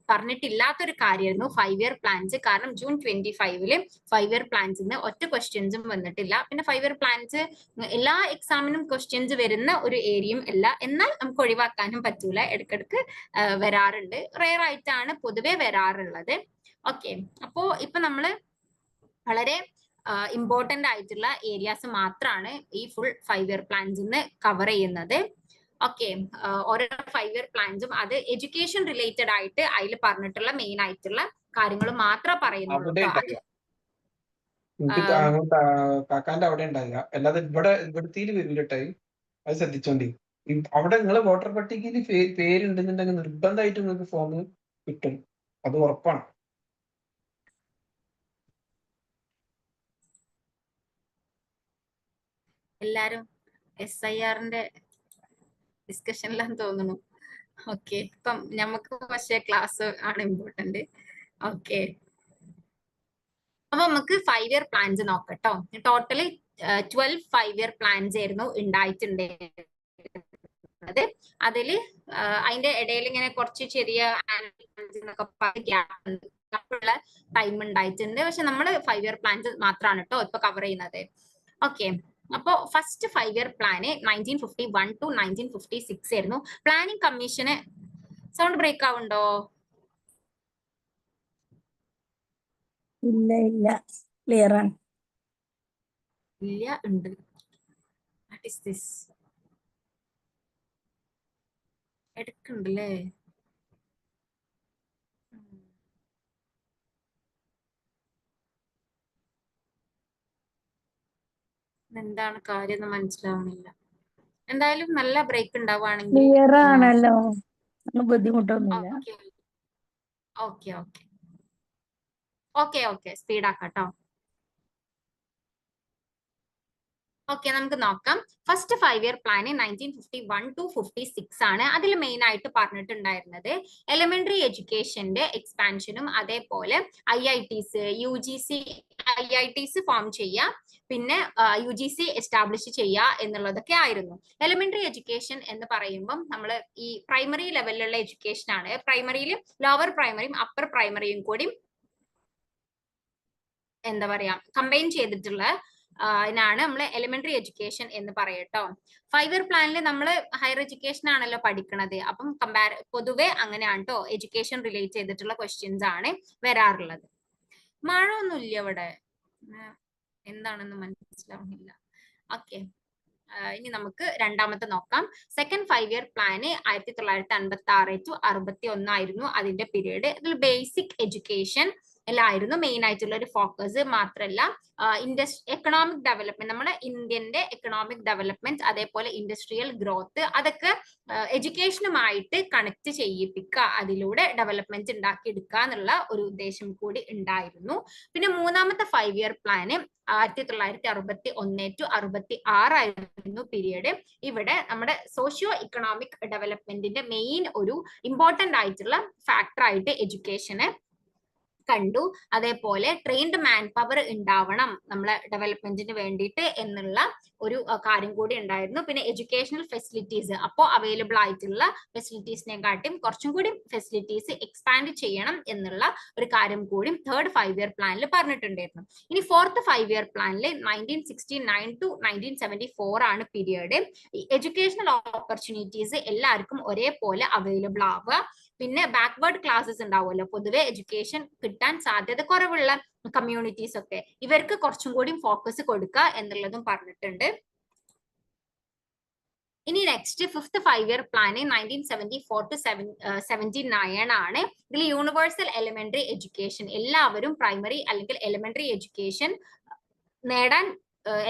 പറഞ്ഞിട്ടില്ലാത്തൊരു കാര്യമായിരുന്നു 5 ഇയർ പ്ലാൻസ്. കാരണം June 25 5 ഇയർ പ്ലാൻസിന് ഒറ്റ ക്വസ്റ്റ്യൻസും വന്നിട്ടില്ല. പിന്നെ 5 ഇയർ പ്ലാൻസ് എല്ലാ എക്സാമിനും ക്വസ്റ്റ്യൻസ് വരുന്ന ഒരു ഏരിയയും അല്ല. എന്നാൽ നമുക്ക് ഒഴിവാക്കാനും പറ്റൂല, ഇടയ്ക്കിടക്ക് വരാറുണ്ട്. റെയർ ആയിട്ടാണ് പൊതുവെ വരാറുള്ളത്. ഓക്കെ, അപ്പോ ഇപ്പൊ നമ്മള് വളരെ ഇമ്പോർട്ടന്റ് ആയിട്ടുള്ള ഏരിയാസ് മാത്രമാണ് ഈ ഫുൾ 5 ഇയർ പ്ലാൻസിന് കവർ ചെയ്യുന്നത്. ഓക്കെ, ഓരോ 5 ഇയർ പ്ലാൻസും അത് എഡ്യൂക്കേഷൻ റിലേറ്റഡ് ആയിട്ട് അതിൽ പറഞ്ഞിട്ടുള്ള മെയിൻ ആയിട്ടുള്ള കാര്യങ്ങൾ മാത്രമേ പറയുന്നുള്ളൂ. കാക്കാന്റെ അവിടെ ഉണ്ടായില്ല, അല്ലാതെ ഇവിടത്തേല് വരില്ലട്ടായി. അത് ശ്രദ്ധിച്ചോണ്ടി. അവിടെ നിങ്ങളെ വോട്ടർ പട്ടികയിൽ പേരുണ്ടെന്നുണ്ടെങ്കിൽ നിർബന്ധമായിട്ട് നിങ്ങൾക്ക് ഫോം കിട്ടും, അത് ഉറപ്പാണ്. എല്ലാരും SIRന്റെ ഡിസ്കഷനിലാന്ന് തോന്നുന്നു. ഓക്കെ, ഇപ്പം നമുക്ക് പക്ഷേ ക്ലാസ് ആണ് ഇമ്പോർട്ടന്റ്. ഓക്കെ, അപ്പൊ നമുക്ക് 5 ഇയർ പ്ലാൻസ് നോക്കട്ടോ. ടോട്ടലി 12 5 ഇയർ പ്ലാൻസ് ആയിരുന്നു ഉണ്ടായിട്ടുണ്ടായിരുന്നത്. അതില് അതിന്റെ ഇടയിൽ ഇങ്ങനെ കുറച്ച് ചെറിയ ഗ്യാപ്പുള്ള ടൈം ഉണ്ടായിട്ടുണ്ട്. പക്ഷെ നമ്മൾ 5 ഇയർ പ്ലാൻസ് മാത്രമാണ് കേട്ടോ ഇപ്പൊ കവർ ചെയ്യുന്നത്. ഓക്കെ, അപ്പോ ഫസ്റ്റ് 5 ഇയർ പ്ലാന് 1951 to 1956 ആയിരുന്നു. പ്ലാനിംഗ് കമ്മീഷന് സൗണ്ട് ബ്രേക്ക് ആവുണ്ടോ? ഇല്ല ഇല്ല, ക്ലിയർ ആണ്. ഇല്ല, ഉണ്ട്. What is this? എടുക്കണ്ടല്ലേ? എന്താണ് കാര്യം എന്ന് മനസ്സിലാവുന്നില്ല. എന്തായാലും നല്ല ബ്രേക്ക് ഉണ്ടാവുകയാണെങ്കിൽ ക്ലിയർ ആണല്ലോ, ബുദ്ധിമുട്ടൊന്നുമില്ല. Okay okay okay okay speed ആക്കാട്ടോ. ഓക്കെ, നമുക്ക് നോക്കാം. ഫസ്റ്റ് 5 ഇയർ പ്ലാന് 1951 to 56 ആണ്. അതിൽ മെയിൻ ആയിട്ട് പറഞ്ഞിട്ടുണ്ടായിരുന്നത് എലിമെന്ററി എഡ്യൂക്കേഷന്റെ എക്സ്പാൻഷനും അതേപോലെ IITs UGC IITs ഫോം ചെയ്യുക, പിന്നെ UGC എസ്റ്റാബ്ലിഷ് ചെയ്യുക എന്നുള്ളതൊക്കെ ആയിരുന്നു. എലിമെന്ററി എഡ്യൂക്കേഷൻ എന്ന് പറയുമ്പം നമ്മൾ ഈ പ്രൈമറി ലെവലിലുള്ള എഡ്യൂക്കേഷൻ ആണ്. പ്രൈമറിയിലും ലോവർ പ്രൈമറിയും അപ്പർ പ്രൈമറിയും കൂടി എന്താ പറയാ കമ്പൈൻ ചെയ്തിട്ടുള്ള ാണ് നമ്മൾ എലിമെന്ററി എഡ്യൂക്കേഷൻ എന്ന് പറയട്ടോ. 5 ഇയർ പ്ലാനിൽ നമ്മൾ ഹയർ എഡ്യൂക്കേഷൻ ആണല്ലോ പഠിക്കണത്. അപ്പം പൊതുവെ അങ്ങനെയാണ് കേട്ടോ, എഡ്യൂക്കേഷൻ റിലേറ്റ് ചെയ്തിട്ടുള്ള ക്വസ്റ്റ്യൻസ് ആണ് വരാറുള്ളത്. മഴ ഒന്നും ഇല്ല ഇവിടെ, എന്താണെന്ന് മനസ്സിലാവുന്നില്ല. ഓക്കെ, ഇനി നമുക്ക് രണ്ടാമത്തെ നോക്കാം. സെക്കൻഡ് 5 ഇയർ പ്ലാന് 1956 to 61 ആയിരുന്നു അതിന്റെ പീരീഡ്. ഇതിൽ ബേസിക് എഡ്യൂക്കേഷൻ എല്ലായിരുന്നു മെയിൻ ആയിട്ടുള്ള ഒരു ഫോക്കസ്. മാത്രമല്ല എക്കണോമിക് ഡെവലപ്മെന്റ്, നമ്മുടെ ഇന്ത്യന്റെ എക്കണോമിക് ഡെവലപ്മെന്റ്, അതേപോലെ ഇൻഡസ്ട്രിയൽ ഗ്രോത്ത്, അതൊക്കെ എഡ്യൂക്കേഷനുമായിട്ട് കണക്ട് ചെയ്യിപ്പിക്കുക, അതിലൂടെ ഡെവലപ്മെന്റ് ഉണ്ടാക്കി എടുക്കുക എന്നുള്ള ഒരു ഉദ്ദേശം കൂടി ഉണ്ടായിരുന്നു. പിന്നെ മൂന്നാമത്തെ 5 ഇയർ പ്ലാന് 1961 to 66 ആയിരുന്നു പീരീഡ്. ഇവിടെ നമ്മുടെ സോഷ്യോ ഇക്കണോമിക് ഡെവലപ്മെന്റിന്റെ മെയിൻ ഒരു ഇമ്പോർട്ടന്റ് ആയിട്ടുള്ള ഫാക്ടർ ആയിട്ട് എഡ്യൂക്കേഷനെ കണ്ടു. അതേപോലെ ട്രെയിൻഡ് മാൻ പവർ ഉണ്ടാവണം നമ്മളെ ഡെവലപ്മെന്റിന് വേണ്ടിയിട്ട് എന്നുള്ള ഒരു കാര്യം കൂടി ഉണ്ടായിരുന്നു. പിന്നെ എഡ്യൂക്കേഷണൽ ഫെസിലിറ്റീസ്, അപ്പോൾ അവൈലബിൾ ആയിട്ടുള്ള ഫെസിലിറ്റീസിനെക്കാട്ടും കുറച്ചും കൂടി ഫെസിലിറ്റീസ് എക്സ്പാൻഡ് ചെയ്യണം എന്നുള്ള ഒരു കാര്യം കൂടി തേർഡ് 5 ഇയർ പ്ലാനിൽ പറഞ്ഞിട്ടുണ്ടായിരുന്നു. ഇനി ഫോർത്ത് 5 ഇയർ പ്ലാനിൽ 1969 to 1974 ആണ് പീരിയഡ്. എഡ്യൂക്കേഷണൽ ഓപ്പർച്യൂണിറ്റീസ് എല്ലാവർക്കും ഒരേപോലെ അവൈലബിൾ ആവുക. പിന്നെ ബാക്ക്വേർഡ് ക്ലാസ്സസ് ഉണ്ടാവുമല്ലോ, പൊതുവെ എഡ്യൂക്കേഷൻ കിട്ടാൻ സാധ്യത കുറവുള്ള കമ്മ്യൂണിറ്റീസ് ഒക്കെ, ഇവർക്ക് കുറച്ചും കൂടി ഫോക്കസ് കൊടുക്കുക എന്നുള്ളതും പറഞ്ഞിട്ടുണ്ട്. ഇനി next fifth 5 year plan 1974 to 79 ആണ്. ഇതിൽ യൂണിവേഴ്സൽ എലിമെന്ററി എഡ്യൂക്കേഷൻ, എല്ലാവരും പ്രൈമറി അല്ലെങ്കിൽ എലിമെന്ററി എഡ്യൂക്കേഷൻ നേടാൻ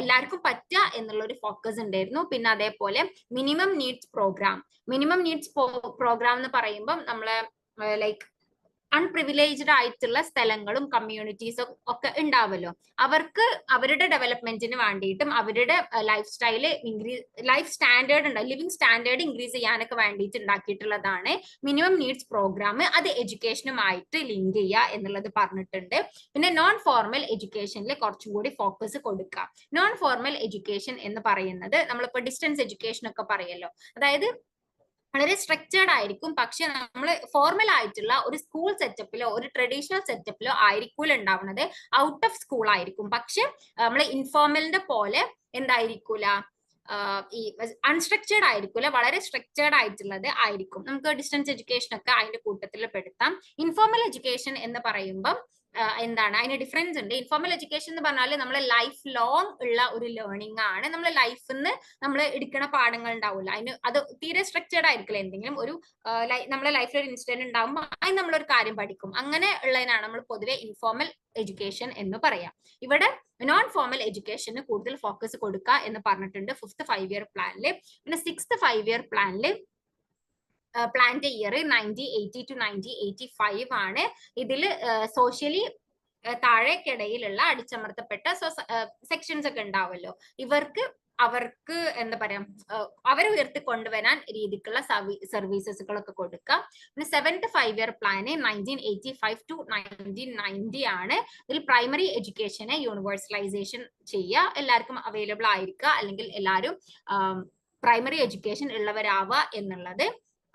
എല്ലാവർക്കും പറ്റുക എന്നുള്ള ഒരു ഫോക്കസ് ഉണ്ടായിരുന്നു. പിന്നെ അതേപോലെ മിനിമം നീഡ്സ് പ്രോഗ്രാം എന്ന് പറയുമ്പോൾ നമ്മളെ ലൈക്ക് അൺപ്രിവിലേജ്ഡ് ആയിട്ടുള്ള സ്ഥലങ്ങളും കമ്മ്യൂണിറ്റീസും ഒക്കെ ഉണ്ടാവല്ലോ, അവർക്ക് അവരുടെ ഡെവലപ്മെന്റിന് വേണ്ടിയിട്ടും അവരുടെ life standard living standard increase ചെയ്യാനൊക്കെ വേണ്ടിയിട്ട് ഉണ്ടാക്കിയിട്ടുള്ളതാണ് മിനിമം നീഡ്സ് പ്രോഗ്രാം. അത് എഡ്യൂക്കേഷനുമായിട്ട് ലിങ്ക് ചെയ്യുക എന്നുള്ളത് പറഞ്ഞിട്ടുണ്ട്. പിന്നെ നോൺ ഫോർമൽ എഡ്യൂക്കേഷനിൽ കുറച്ചും കൂടി ഫോക്കസ് കൊടുക്കുക. നോൺ ഫോർമൽ എഡ്യൂക്കേഷൻ എന്ന് പറയുന്നത് നമ്മളിപ്പോ ഡിസ്റ്റൻസ് എഡ്യൂക്കേഷൻ ഒക്കെ പറയല്ലോ, അതായത് വളരെ സ്ട്രക്ചേർഡ് ആയിരിക്കും, പക്ഷെ നമ്മൾ ഫോർമൽ ആയിട്ടുള്ള ഒരു സ്കൂൾ സെറ്റപ്പിലോ ഒരു ട്രഡീഷണൽ സെറ്റപ്പിലോ ആയിരിക്കൂല ഉണ്ടാവുന്നത്, ഔട്ട് ഓഫ് സ്കൂൾ ആയിരിക്കും. പക്ഷെ നമ്മൾ ഇൻഫോർമലിന്റെ പോലെ എന്തായിരിക്കൂല, ഈ അൺസ്ട്രക്ചേർഡ് ആയിരിക്കൂല, വളരെ സ്ട്രക്ചേർഡ് ആയിട്ടുള്ളത് ആയിരിക്കും. നമുക്ക് ഡിസ്റ്റൻസ് എഡ്യൂക്കേഷൻ ഒക്കെ അതിന്റെ കൂട്ടത്തിൽ പെടുത്താം. ഇൻഫോർമൽ എഡ്യൂക്കേഷൻ എന്ന് പറയുമ്പോൾ എന്താണ് അതിന് ഡിഫറൻസ് ഉണ്ട്. ഇൻഫോർമൽ എഡ്യൂക്കേഷൻ എന്ന് പറഞ്ഞാൽ നമ്മൾ ലൈഫ് ലോങ് ഉള്ള ഒരു ലേണിംഗ് ആണ്. നമ്മൾ ലൈഫിൽ നിന്ന് നമ്മൾ എടുക്കുന്ന പാഠങ്ങൾ ഉണ്ടാവില്ല, അത് തീരെ സ്ട്രക്ചേർഡ് ആയിരിക്കില്ല. എന്തെങ്കിലും ഒരു നമ്മളെ ലൈഫിൽ ഒരു ഇൻസിഡന്റ് ഉണ്ടാകുമ്പോൾ അതിന് നമ്മളൊരു കാര്യം പഠിക്കും, അങ്ങനെ ഉള്ളതിനാണ് നമ്മൾ പൊതുവെ ഇൻഫോർമൽ എഡ്യൂക്കേഷൻ എന്ന് പറയാം. ഇവിടെ നോൺ ഫോർമൽ എഡ്യൂക്കേഷന് കൂടുതൽ ഫോക്കസ് കൊടുക്കുക എന്ന് പറഞ്ഞിട്ടുണ്ട് ഫിഫ്ത്ത് 5 ഇയർ പ്ലാനിൽ. പിന്നെ സിക്സ്ത് 5 ഇയർ പ്ലാനിൽ പ്ലാന്റ് ഇയർ 1980 to 1985 ആണ്. ഇതിൽ സോഷ്യലി താഴേക്കിടയിലുള്ള അടിച്ചമർത്തപ്പെട്ട സെക്ഷൻസ് ഒക്കെ ഉണ്ടാവുമല്ലോ, അവർക്ക് എന്താ പറയാ, അവരെ ഉയർത്തിക്കൊണ്ടുവരാൻ രീതിക്കുള്ള സർവീസസുകളൊക്കെ കൊടുക്കുക. പിന്നെ സെവൻത്ത് 5 ഇയർ പ്ലാന് 1985 to 1990 ആണ്. ഇതിൽ പ്രൈമറി എഡ്യൂക്കേഷനെ യൂണിവേഴ്സലൈസേഷൻ ചെയ്യുക, എല്ലാവർക്കും അവൈലബിൾ ആയിരിക്കുക, അല്ലെങ്കിൽ എല്ലാവരും പ്രൈമറി എഡ്യൂക്കേഷൻ ഉള്ളവരാവുക എന്നുള്ളത്.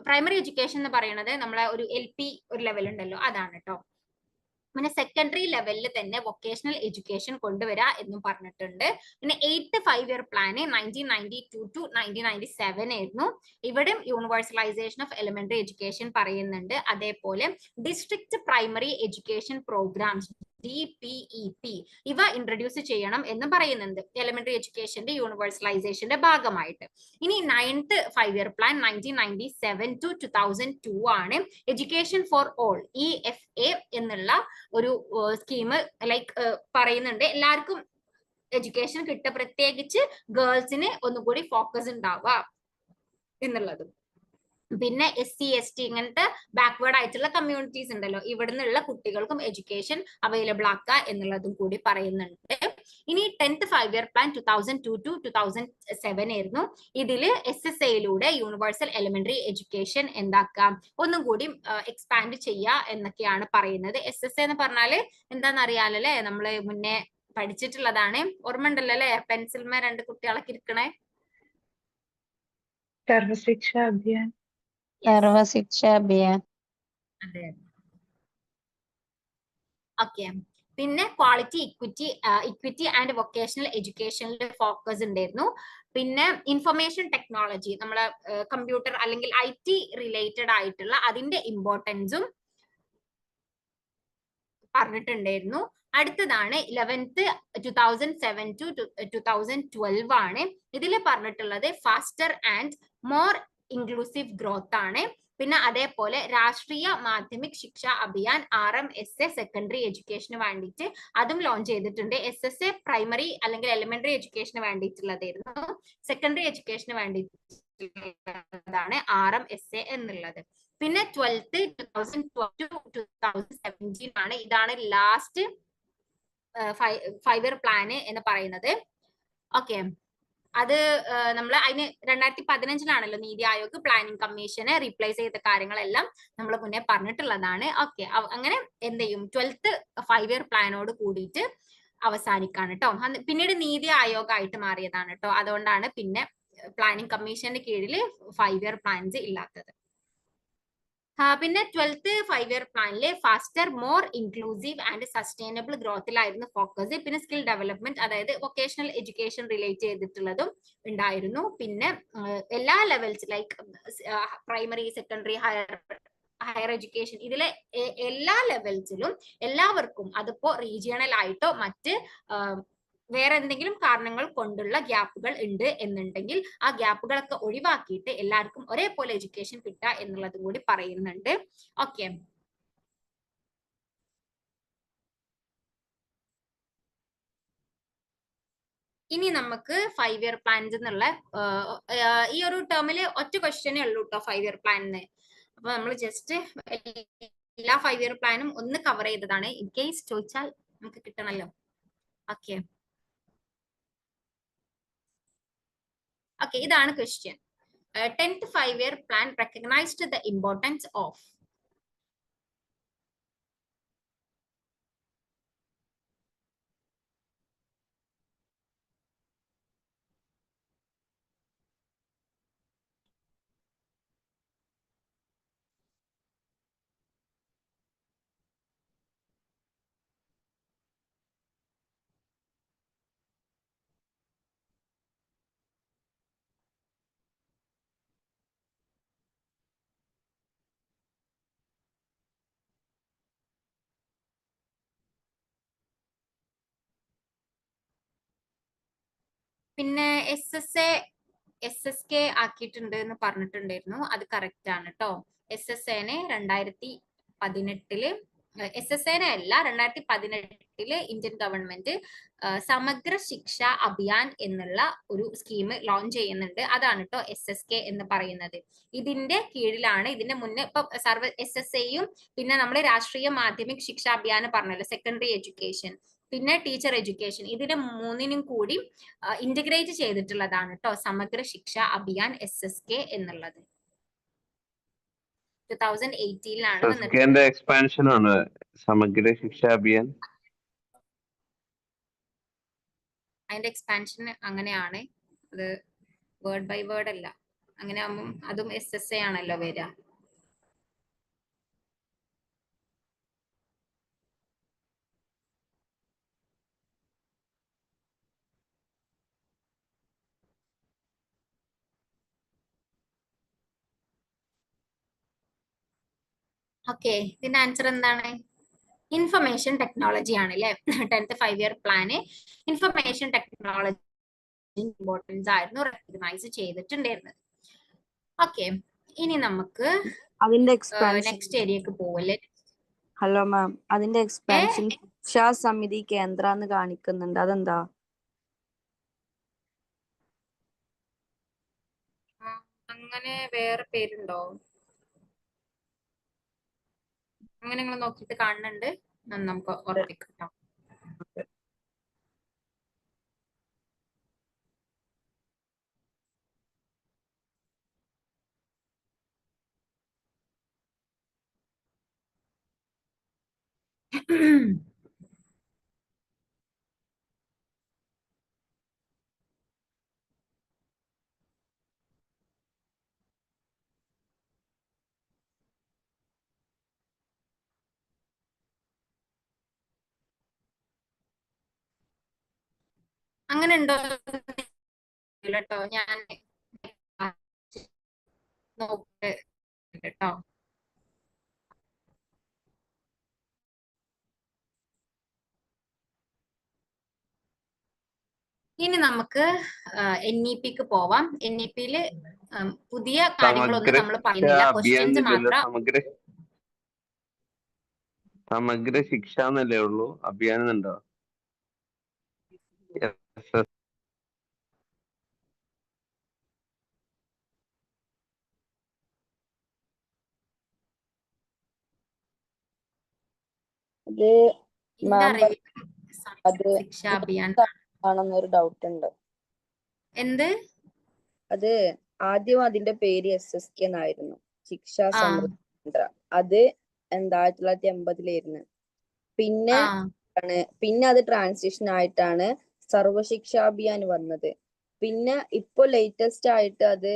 പ്രൈമറി എഡ്യൂക്കേഷൻ എന്ന് പറയുന്നത് നമ്മളെ ഒരു LP ഒരു ലെവൽ ഉണ്ടല്ലോ, അതാണ് കേട്ടോ. പിന്നെ സെക്കൻഡറി ലെവലിൽ തന്നെ വൊക്കേഷണൽ എഡ്യൂക്കേഷൻ കൊണ്ടുവരിക എന്നും പറഞ്ഞിട്ടുണ്ട്. പിന്നെ 8th 5 ഇയർ പ്ലാന് 1992 to 1997 ആയിരുന്നു. ഇവിടെ യൂണിവേഴ്സലൈസേഷൻ ഓഫ് എലിമെന്ററി എഡ്യൂക്കേഷൻ പറയുന്നുണ്ട്. അതേപോലെ district primary education programmes DPEP ഇവ ഇൻട്രൊഡ്യൂസ് ചെയ്യണം എന്ന് പറയുന്നുണ്ട് എലിമെന്ററി എഡ്യൂക്കേഷന്റെ യൂണിവേഴ്സലൈസേഷന്റെ ഭാഗമായിട്ട്. ഇനി 9th 5 ഇയർ പ്ലാൻ 1997 to 2002 ആണ്. എഡ്യൂക്കേഷൻ ഫോർ ഓൾ EFA എന്നുള്ള ഒരു സ്കീം പറയുന്നുണ്ട്. എല്ലാവർക്കും എഡ്യൂക്കേഷൻ കിട്ടുക, പ്രത്യേകിച്ച് ഗേൾസിന് ഒന്നുകൂടി ഫോക്കസ് ഉണ്ടാവുക എന്നുള്ളതും. പിന്നെ SC ST ഇങ്ങനത്തെ ബാക്ക്വേർഡ് ആയിട്ടുള്ള കമ്മ്യൂണിറ്റീസ് ഉണ്ടല്ലോ, ഇവിടെ നിന്നുള്ള കുട്ടികൾക്കും എഡ്യൂക്കേഷൻ അവൈലബിൾ ആക്കുക എന്നുള്ളതും കൂടി പറയുന്നുണ്ട്. ഇനി 10th 5 ഇയർ പ്ലാൻ 2002 to 2007 ആയിരുന്നു. ഇതിൽ SSAയിലൂടെ യൂണിവേഴ്സൽ എലിമെന്ററി എഡ്യൂക്കേഷൻ എന്താക്കാം ഒന്നും കൂടി എക്സ്പാൻഡ് ചെയ്യുക എന്നൊക്കെയാണ് പറയുന്നത്. SSA എന്ന് പറഞ്ഞാല് എന്താണെന്ന് അറിയാലല്ലേ, നമ്മള് മുന്നേ പഠിച്ചിട്ടുള്ളതാണ്, ഓർമ്മ ഉണ്ടല്ലോ അല്ലെ, പെൻസിൽമേ 2 കുട്ടികളൊക്കെ ഇരിക്കണേ, സർവശിക്ഷാ അഭിയാൻ. സർവശിക്ഷാ അഭിയാൻ. അതെ. ഓക്കെ. പിന്നെ ക്വാളിറ്റി ഇക്വിറ്റി ആൻഡ് വൊക്കേഷണൽ എഡ്യൂക്കേഷനിൽ ഫോക്കസ് ഉണ്ടായിരുന്നു. പിന്നെ ഇൻഫർമേഷൻ ടെക്നോളജി, നമ്മളെ കമ്പ്യൂട്ടർ അല്ലെങ്കിൽ IT റിലേറ്റഡ് ആയിട്ടുള്ള അതിന്റെ ഇമ്പോർട്ടൻസും പറഞ്ഞിട്ടുണ്ടായിരുന്നു. അടുത്തതാണ് 11th 2007 to 2012 ആണ്. ഇതിൽ പറഞ്ഞിട്ടുള്ളത് faster and more inclusive growth ആണ്. പിന്നെ അതേപോലെ രാഷ്ട്രീയ മാധ്യമിക് ശിക്ഷ അഭിയാൻ RMSA സെക്കൻഡറി എഡ്യൂക്കേഷന് വേണ്ടിയിട്ട് അതും ലോഞ്ച് ചെയ്തിട്ടുണ്ട്. SSA പ്രൈമറി അല്ലെങ്കിൽ എലിമെന്ററി എഡ്യൂക്കേഷന് വേണ്ടിയിട്ടുള്ളതായിരുന്നു. സെക്കൻഡറി എഡ്യൂക്കേഷന് വേണ്ടിയിട്ടുള്ളതാണ് RMSA എന്നുള്ളത്. പിന്നെ 12th 2012 to 2017 ആണ്. ഇതാണ് ലാസ്റ്റ് 5 ഇയർ പ്ലാന് എന്ന് പറയുന്നത്. ഓക്കെ, അത് നമ്മൾ അതിന് 2015 നീതി ആയോഗ് പ്ലാനിംഗ് കമ്മീഷനെ റീപ്ലേസ് ചെയ്ത കാര്യങ്ങളെല്ലാം നമ്മൾ മുന്നേ പറഞ്ഞിട്ടുള്ളതാണ്. ഓക്കെ, അങ്ങനെ എന്ത് ചെയ്യും 12th 5 ഇയർ പ്ലാനോട് കൂടിയിട്ട് അവസാനിക്കാണ് കേട്ടോ. പിന്നീട് നീതി ആയോഗ് ആയിട്ട് മാറിയതാണ് കേട്ടോ. അതുകൊണ്ടാണ് പിന്നെ പ്ലാനിംഗ് കമ്മീഷന്റെ കീഴിൽ 5 ഇയർ പ്ലാൻസ് ഇല്ലാത്തത്. പിന്നെ 12th 5 ഇയർ പ്ലാനിലെ faster more inclusive and sustainable ഗ്രോത്തിലായിരുന്നു ഫോക്കസ്. പിന്നെ സ്കിൽ ഡെവലപ്മെന്റ്, അതായത് വൊക്കേഷണൽ എഡ്യൂക്കേഷൻ റിലേറ്റ് ചെയ്തിട്ടുള്ളതും ഉണ്ടായിരുന്നു. പിന്നെ എല്ലാ levels like primary, secondary, higher education, ഇതിലെ എല്ലാ ലെവൽസിലും എല്ലാവർക്കും അതിപ്പോ റീജിയണൽ ആയിട്ടോ മറ്റ് വേറെ എന്തെങ്കിലും കാരണങ്ങൾ കൊണ്ടുള്ള ഗ്യാപ്പുകൾ ഉണ്ട് എന്നുണ്ടെങ്കിൽ ആ ഗ്യാപ്പുകളൊക്കെ ഒഴിവാക്കിയിട്ട് എല്ലാവർക്കും ഒരേപോലെ എഡ്യൂക്കേഷൻ കിട്ടുക എന്നുള്ളതും കൂടി പറയുന്നുണ്ട്. ഓക്കെ, ഇനി നമുക്ക് 5 ഇയർ പ്ലാൻസ് എന്നുള്ള ഈ ഒരു ടേമില് ഒറ്റ ക്വസ്റ്റ്യനേ ഉള്ളൂ കേട്ടോ 5 ഇയർ പ്ലാനിന്. അപ്പൊ നമ്മൾ ജസ്റ്റ് എല്ലാ 5 ഇയർ പ്ലാനും ഒന്ന് കവർ ചെയ്തതാണ്. ഇൻ കേസ് ചോദിച്ചാൽ നമുക്ക് കിട്ടണല്ലോ. ഓക്കെ, ഇതാണ് question. 10th 5 year plan recognized the importance of പിന്നെ SSK ആക്കിയിട്ടുണ്ട് എന്ന് പറഞ്ഞിട്ടുണ്ടായിരുന്നു. അത് കറക്റ്റ് ആണ് കേട്ടോ. SSAനെ 2018 SSAനെ അല്ല 2018 ഇന്ത്യൻ ഗവൺമെന്റ് സമഗ്ര ശിക്ഷ അഭിയാൻ എന്നുള്ള ഒരു സ്കീം ലോഞ്ച് ചെയ്യുന്നുണ്ട്. അതാണ് കേട്ടോ SSK എന്ന് പറയുന്നത്. ഇതിന്റെ കീഴിലാണ് ഇതിന്റെ മുന്നേ ഇപ്പൊ SSAയും പിന്നെ നമ്മൾ രാഷ്ട്രീയ മാധ്യമിക് ശിക്ഷ അഭിയാൻ പറഞ്ഞല്ലോ, സെക്കൻഡറി എഡ്യൂക്കേഷൻ പിന്നെ ടീച്ചർ എഡ്യൂക്കേഷൻ, ഇതിനെ മൂന്നിനും കൂടി ഇന്റഗ്രേറ്റ് ചെയ്തിട്ടുള്ളതാണ് കേട്ടോ സമഗ്ര ശിക്ഷ അഭിയാൻ SSK എന്നുള്ളത്. 2018 എക്സ്പാൻഷൻ ആണ് സമഗ്ര ശിക്ഷ അഭിയാൻ. അതിന്റെ എക്സ്പാൻഷൻ അങ്ങനെയാണ്, അത് വേർഡ് ബൈ വേർഡ് അല്ല. അങ്ങനെ ആകുമ്പോൾ അതും SSA ആണല്ലോ വരിക. ഓക്കെ, ഇതിന്റെ ആൻസർ എന്താണ്? ഇൻഫർമേഷൻ ടെക്നോളജി ആണ് അല്ലെ. 10th 5 year plan information technology importance ആയിരുന്നു റെക്കഗ്നൈസ് ചെയ്തിട്ടുണ്ടായിരുന്നത്. ഓക്കെ, ഇനി നമുക്ക് അതിന്റെ നെക്സ്റ്റ് ഏരിയക്ക് പോവല്ലേ. ഹലോ മാം, അതിന്റെ എക്സ്പാൻഷൻ ശിക്ഷാ സമിതി കേന്ദ്ര എന്ന് കാണിക്കുന്നുണ്ട്, അതെന്താ? അങ്ങനെ വേറെ പേരുണ്ടോ? അങ്ങനെ നിങ്ങൾ നോക്കിയിട്ട് കാണുന്നുണ്ട്, നമുക്ക് ഉറപ്പിക്കാം. അങ്ങനെ ഉണ്ടോ കേട്ടോ, ഞാൻ നോക്ക് കേട്ടോ. ഇനി നമുക്ക് NEP-ക്ക് പോവാം. NEP-ല് പുതിയ കാര്യങ്ങളൊന്നും നമ്മൾ പറയുന്നില്ല, ക്വസ്റ്റ്യൻസ് മാത്രം. സമഗ്ര ശിക്ഷ എന്നല്ലേ ഉള്ളൂ, അഭിയാൻ ഉണ്ടോ? അത് എന്റെ മാം അറിവിൽ അത് സമഗ്ര ശിക്ഷാ അഭിയാൻ ആണെന്നൊരു ഡൗട്ട് ഉണ്ട്. എന്ത്? അത് ആദ്യം അതിന്റെ പേര് SSK എന്നായിരുന്നു, ശിക്ഷാ ആ സമൃദ്ധി കേന്ദ്ര. അത് 1980-ലായിരുന്നു. പിന്നെ ആ പിന്നെ അത് ട്രാൻസിഷൻ ആയിട്ടാണ് സർവശിക്ഷാ അഭിയാൻ വന്നത്. പിന്നെ ഇപ്പൊ ലേറ്റസ്റ്റ് ആയിട്ട് അത്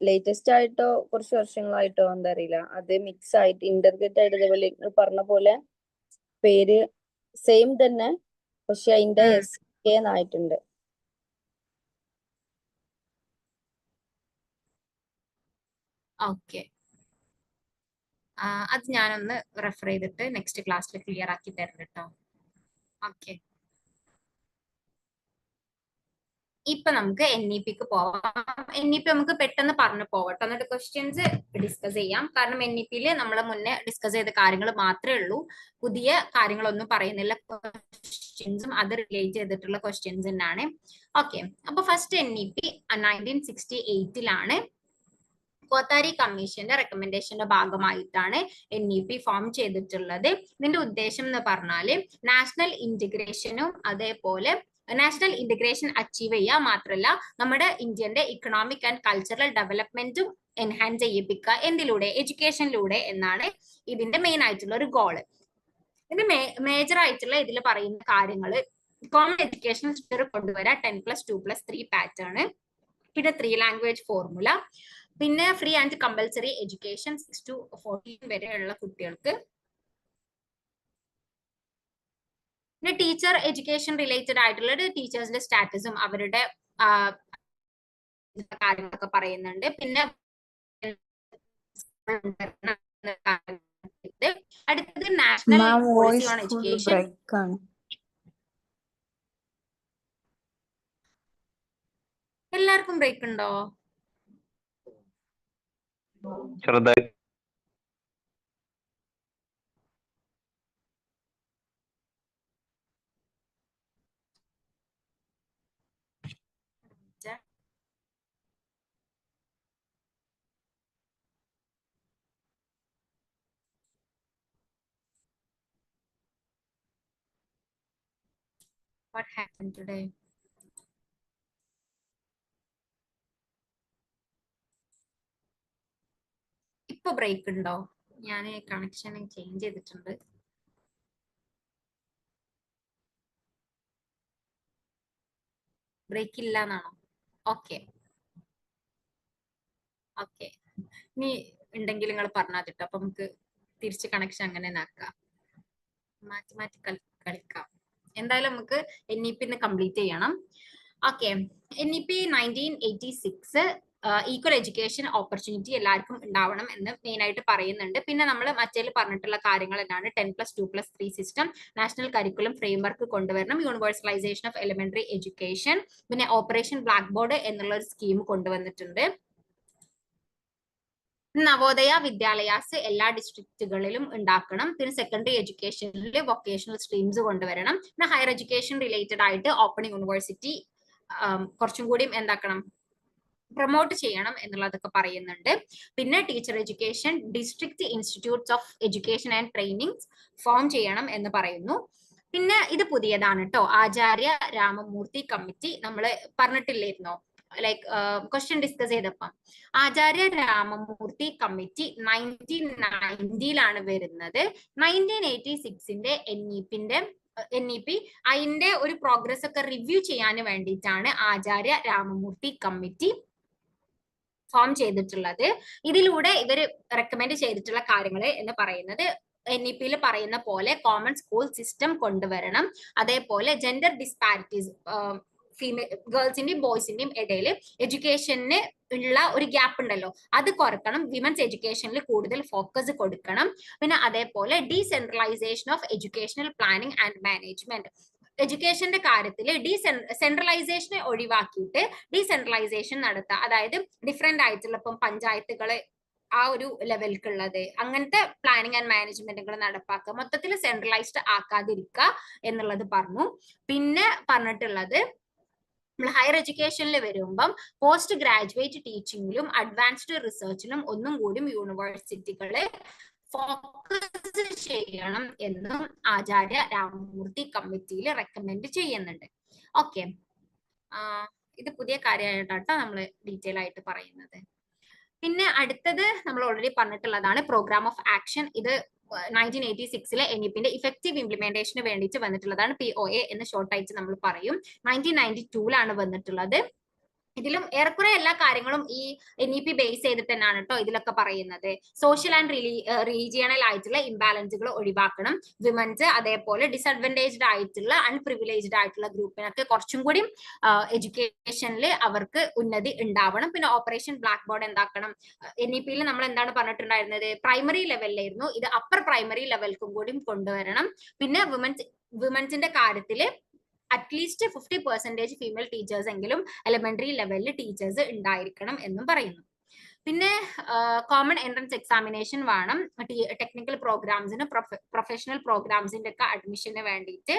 ലേറ്റസ്റ്റ് ആയിട്ടോ കുറച്ച് വർഷങ്ങളായിട്ടോ എന്താ അറിയില്ല, അത് മിക്സ് ആയിട്ട് ഇന്റർഗ്രേറ്റ് ആയിട്ട് ഇതേപോലെ പറഞ്ഞ പോലെ പേര് സെയിം തന്നെ, പക്ഷെ അതിന്റെ SK എന്നായിട്ടുണ്ട്. ഓക്കെ. അത് ഞാനൊന്ന് റെഫർ ചെയ്തിട്ട് നെക്സ്റ്റ് ക്ലാസ്സിൽ ക്ലിയർ ആക്കി തരാം കേട്ടോ. ഓക്കെ, ഇപ്പൊ നമുക്ക് NEP-ക്ക് പോവാം. NEP നമുക്ക് പെട്ടെന്ന് പറഞ്ഞു പോകട്ടോ, എന്നിട്ട് ക്വസ്റ്റ്യൻസ് ഡിസ്കസ് ചെയ്യാം. കാരണം NEP-ല് നമ്മൾ മുന്നേ ഡിസ്കസ് ചെയ്ത കാര്യങ്ങൾ മാത്രമേ ഉള്ളൂ, പുതിയ കാര്യങ്ങളൊന്നും പറയുന്നില്ല. ക്വസ്റ്റ്യൻസും അത് റിലേറ്റ് ചെയ്തിട്ടുള്ള ക്വസ്റ്റ്യൻസ് തന്നെയാണ്. ഓക്കെ, അപ്പൊ ഫസ്റ്റ് NEP 1968-ലാണ് കോത്താരി കമ്മീഷന്റെ റെക്കമെൻഡേഷന്റെ ഭാഗമായിട്ടാണ് NEP ഫോം ചെയ്തിട്ടുള്ളത്. ഇതിന്റെ ഉദ്ദേശം എന്ന് പറഞ്ഞാല് നാഷണൽ ഇന്റഗ്രേഷനും അതേപോലെ നാഷണൽ ഇന്റഗ്രേഷൻ അച്ചീവ് ചെയ്യുക മാത്രമല്ല, നമ്മുടെ ഇന്ത്യന്റെ ഇക്കണോമിക് ആൻഡ് കൾച്ചറൽ ഡെവലപ്മെന്റും എൻഹാൻസ് ചെയ്യിപ്പിക്കുക. എന്തിലൂടെ? എഡ്യൂക്കേഷനിലൂടെ എന്നാണ് ഇതിന്റെ മെയിൻ ആയിട്ടുള്ള ഒരു ഗോള്. ഇത് മേജർ ആയിട്ടുള്ള ഇതിൽ പറയുന്ന കാര്യങ്ങള്: കോമൺ എഡ്യൂക്കേഷൻ കൊണ്ടുവരാം, 10+2+3 പാറ്റേൺ, പിന്നെ 3 ലാംഗ്വേജ് ഫോർമുല, പിന്നെ free and compulsory education 6 to 14 വരെയുള്ള കുട്ടികൾക്ക്, പിന്നെ ടീച്ചർ എഡ്യൂക്കേഷൻ റിലേറ്റഡ് ആയിട്ടുള്ള ടീച്ചേഴ്സിന്റെ സ്റ്റാറ്റസും അവരുടെ കാര്യങ്ങളൊക്കെ പറയുന്നുണ്ട്. പിന്നെ അടുത്തത് നാഷണൽ പോളിസി ഓൺ എഡ്യൂക്കേഷൻ. എല്ലാവർക്കും ബ്രേക്ക് ഉണ്ടോ? ചെറുതായി. What happened today? ഇപ്പൊ ബ്രേക്ക് ഉണ്ടോ? ഞാൻ കണക്ഷൻ ചേഞ്ച് ചെയ്തിട്ടുണ്ട്. ബ്രേക്ക് ഇല്ല എന്നാണോ? ഓക്കെ ഓക്കെ, ഇനി ഉണ്ടെങ്കിൽ നിങ്ങൾ പറഞ്ഞാൽ കേട്ടോ, അപ്പൊ നമുക്ക് തിരിച്ച് കണക്ഷൻ അങ്ങനെ ആക്കാം, മാറ്റി മാറ്റി കളിക്കാം. എന്തായാലും നമുക്ക് NEP കംപ്ലീറ്റ് ചെയ്യണം. Okay, NEP 1986 equal education opportunity എല്ലാവർക്കും ഉണ്ടാവണം എന്ന് മെയിൻ ആയിട്ട് പറയുന്നുണ്ട്. പിന്നെ നമ്മൾ മറ്റേൽ പറഞ്ഞിട്ടുള്ള കാര്യങ്ങൾ എന്താണ്? 10+2+3 സിസ്റ്റം, നാഷണൽ കരിക്കുലം ഫ്രെയിംവർക്ക് കൊണ്ടുവരണം, യൂണിവേഴ്സലൈസേഷൻ ഓഫ് എലിമെന്ററി എഡ്യൂക്കേഷൻ, പിന്നെ ഓപ്പറേഷൻ ബ്ലാക്ക് ബോർഡ് എന്നുള്ള ഒരു സ്കീം കൊണ്ടുവന്നിട്ടുണ്ട്. നവോദയ വിദ്യാലയാസ് എല്ലാ ഡിസ്ട്രിക്റ്റുകളിലും ഉണ്ടാക്കണം. പിന്നെ സെക്കൻഡറി എഡ്യൂക്കേഷനിൽ വൊക്കേഷണൽ സ്ട്രീംസ് കൊണ്ടുവരണം. പിന്നെ ഹയർ എഡ്യൂക്കേഷൻ റിലേറ്റഡ് ആയിട്ട് ഓപ്പൺ യൂണിവേഴ്സിറ്റി കുറച്ചും കൂടി എന്താക്കണം, പ്രൊമോട്ട് ചെയ്യണം എന്നുള്ളതൊക്കെ പറയുന്നുണ്ട്. പിന്നെ teacher education district institutes of education and training form ചെയ്യണം എന്ന് പറയുന്നു. പിന്നെ ഇത് പുതിയതാണ് കേട്ടോ, ആചാര്യ രാമമൂർത്തി കമ്മിറ്റി. നമ്മൾ പറഞ്ഞിട്ടില്ലായിരുന്നോ, ലൈക്ക് ക്വസ്റ്റ്യൻ ഡിസ്കസ് ചെയ്തപ്പം? ആചാര്യ രാമമൂർത്തി കമ്മിറ്റി 1990-ലാണ് വരുന്നത്. 1986-ന്റെ NEP അതിന്റെ ഒരു പ്രോഗ്രസ് ഒക്കെ റിവ്യൂ ചെയ്യാൻ വേണ്ടിയിട്ടാണ് ആചാര്യ രാമമൂർത്തി കമ്മിറ്റി ഫോം ചെയ്തിട്ടുള്ളത്. ഇതിലൂടെ ഇവർ റെക്കമെൻഡ് ചെയ്തിട്ടുള്ള കാര്യങ്ങൾ എന്ന് പറയുന്നത് NEP-ൽ പറയുന്ന പോലെ കോമൺ സ്കൂൾ സിസ്റ്റം കൊണ്ടുവരണം, അതേപോലെ ജെൻഡർ ഡിസ്പാരിറ്റീസ് ഗേൾസിന്റെയും ബോയ്സിന്റെയും ഇടയിൽ എഡ്യൂക്കേഷന് ഉള്ള ഒരു ഗ്യാപ്പ് ഉണ്ടല്ലോ, അത് കുറക്കണം, വിമൻസ് എഡ്യൂക്കേഷനിൽ കൂടുതൽ ഫോക്കസ് കൊടുക്കണം. പിന്നെ അതേപോലെ decentralisation of educational planning and management, എഡ്യൂക്കേഷന്റെ കാര്യത്തിൽ സെൻട്രലൈസേഷനെ ഒഴിവാക്കിയിട്ട് ഡീസെൻട്രലൈസേഷൻ നടത്തുക. അതായത് ഡിഫറെന്റ് ആയിട്ടുള്ള ഇപ്പം പഞ്ചായത്തുകള് ആ ഒരു ലെവൽക്കുള്ളത് അങ്ങനത്തെ പ്ലാനിങ് ആൻഡ് മാനേജ്മെന്റുകൾ നടപ്പാക്കുക. മൊത്തത്തിൽ സെൻട്രലൈസ്ഡ് ആക്കാതിരിക്കുക എന്നുള്ളത് പറഞ്ഞു. പിന്നെ പറഞ്ഞിട്ടുള്ളത് നമ്മൾ ഹയർ എഡ്യൂക്കേഷനിൽ വരുമ്പം പോസ്റ്റ് ഗ്രാജുവേറ്റ് ടീച്ചിങ്ങിലും അഡ്വാൻസ്ഡ് റിസർച്ചിലും ഒന്നും കൂടി യൂണിവേഴ്സിറ്റികള് ഫോക്കസ് ചെയ്യണം എന്നും ആചാര്യ രാമമൂർത്തി കമ്മിറ്റിയിൽ റെക്കമെൻഡ് ചെയ്യുന്നുണ്ട്. ഓക്കെ, ഇത് പുതിയ കാര്യമായിട്ടാട്ടോ നമ്മൾ ഡീറ്റെയിൽ ആയിട്ട് പറയുന്നത്. പിന്നെ അടുത്തത് നമ്മൾ ഓൾറെഡി പറഞ്ഞിട്ടുള്ളതാണ് പ്രോഗ്രാം ഓഫ് ആക്ഷൻ. ഇത് 1986 NEP-ന്റെ ഇഫക്റ്റീവ് ഇംപ്ലിമെന്റേഷന് വേണ്ടിയിട്ട് വന്നിട്ടുള്ളതാണ്. POA എന്ന് ഷോർട്ട് ആയിട്ട് നമ്മൾ പറയും. 1992 വന്നിട്ടുള്ളത്. ഇതിലും ഏറെക്കുറെ എല്ലാ കാര്യങ്ങളും ഈ NEP ബേസ് ചെയ്തിട്ട് തന്നെയാണ് കേട്ടോ ഇതിലൊക്കെ പറയുന്നത്. സോഷ്യൽ ആൻഡ് റീജിയണൽ ആയിട്ടുള്ള ഇംബാലൻസുകൾ ഒഴിവാക്കണം. വിമൻസ് അതേപോലെ ഡിസഡ്വാൻറ്റേജ്ഡ് ആയിട്ടുള്ള അൺപ്രിവിലേജ്ഡ് ആയിട്ടുള്ള ഗ്രൂപ്പിനൊക്കെ കുറച്ചും കൂടി എഡ്യൂക്കേഷനിൽ അവർക്ക് ഉന്നതി ഉണ്ടാവണം. പിന്നെ ഓപ്പറേഷൻ ബ്ലാക്ക് ബോർഡ് എന്താക്കണം, NEP-യിൽ നമ്മൾ എന്താണ് പറഞ്ഞിട്ടുണ്ടായിരുന്നത്, പ്രൈമറി ലെവലിലായിരുന്നു, ഇത് അപ്പർ പ്രൈമറി ലെവൽക്കും കൂടി കൊണ്ടുവരണം. പിന്നെ വിമൻസിന്റെ കാര്യത്തില് അറ്റ്ലീസ്റ്റ് 50% ഫീമെയിൽ ടീച്ചേഴ്സ് എങ്കിലും എലിമെന്ററി ലെവലിൽ ടീച്ചേഴ്സ് ഉണ്ടായിരിക്കണം എന്നും പറയുന്നു. പിന്നെ കോമൺ എൻട്രൻസ് എക്സാമിനേഷൻ വേണം ടെക്നിക്കൽ പ്രോഗ്രാംസിന്, പ്രൊഫഷണൽ പ്രോഗ്രാംസിന്റെ ഒക്കെ അഡ്മിഷന് വേണ്ടിയിട്ട്.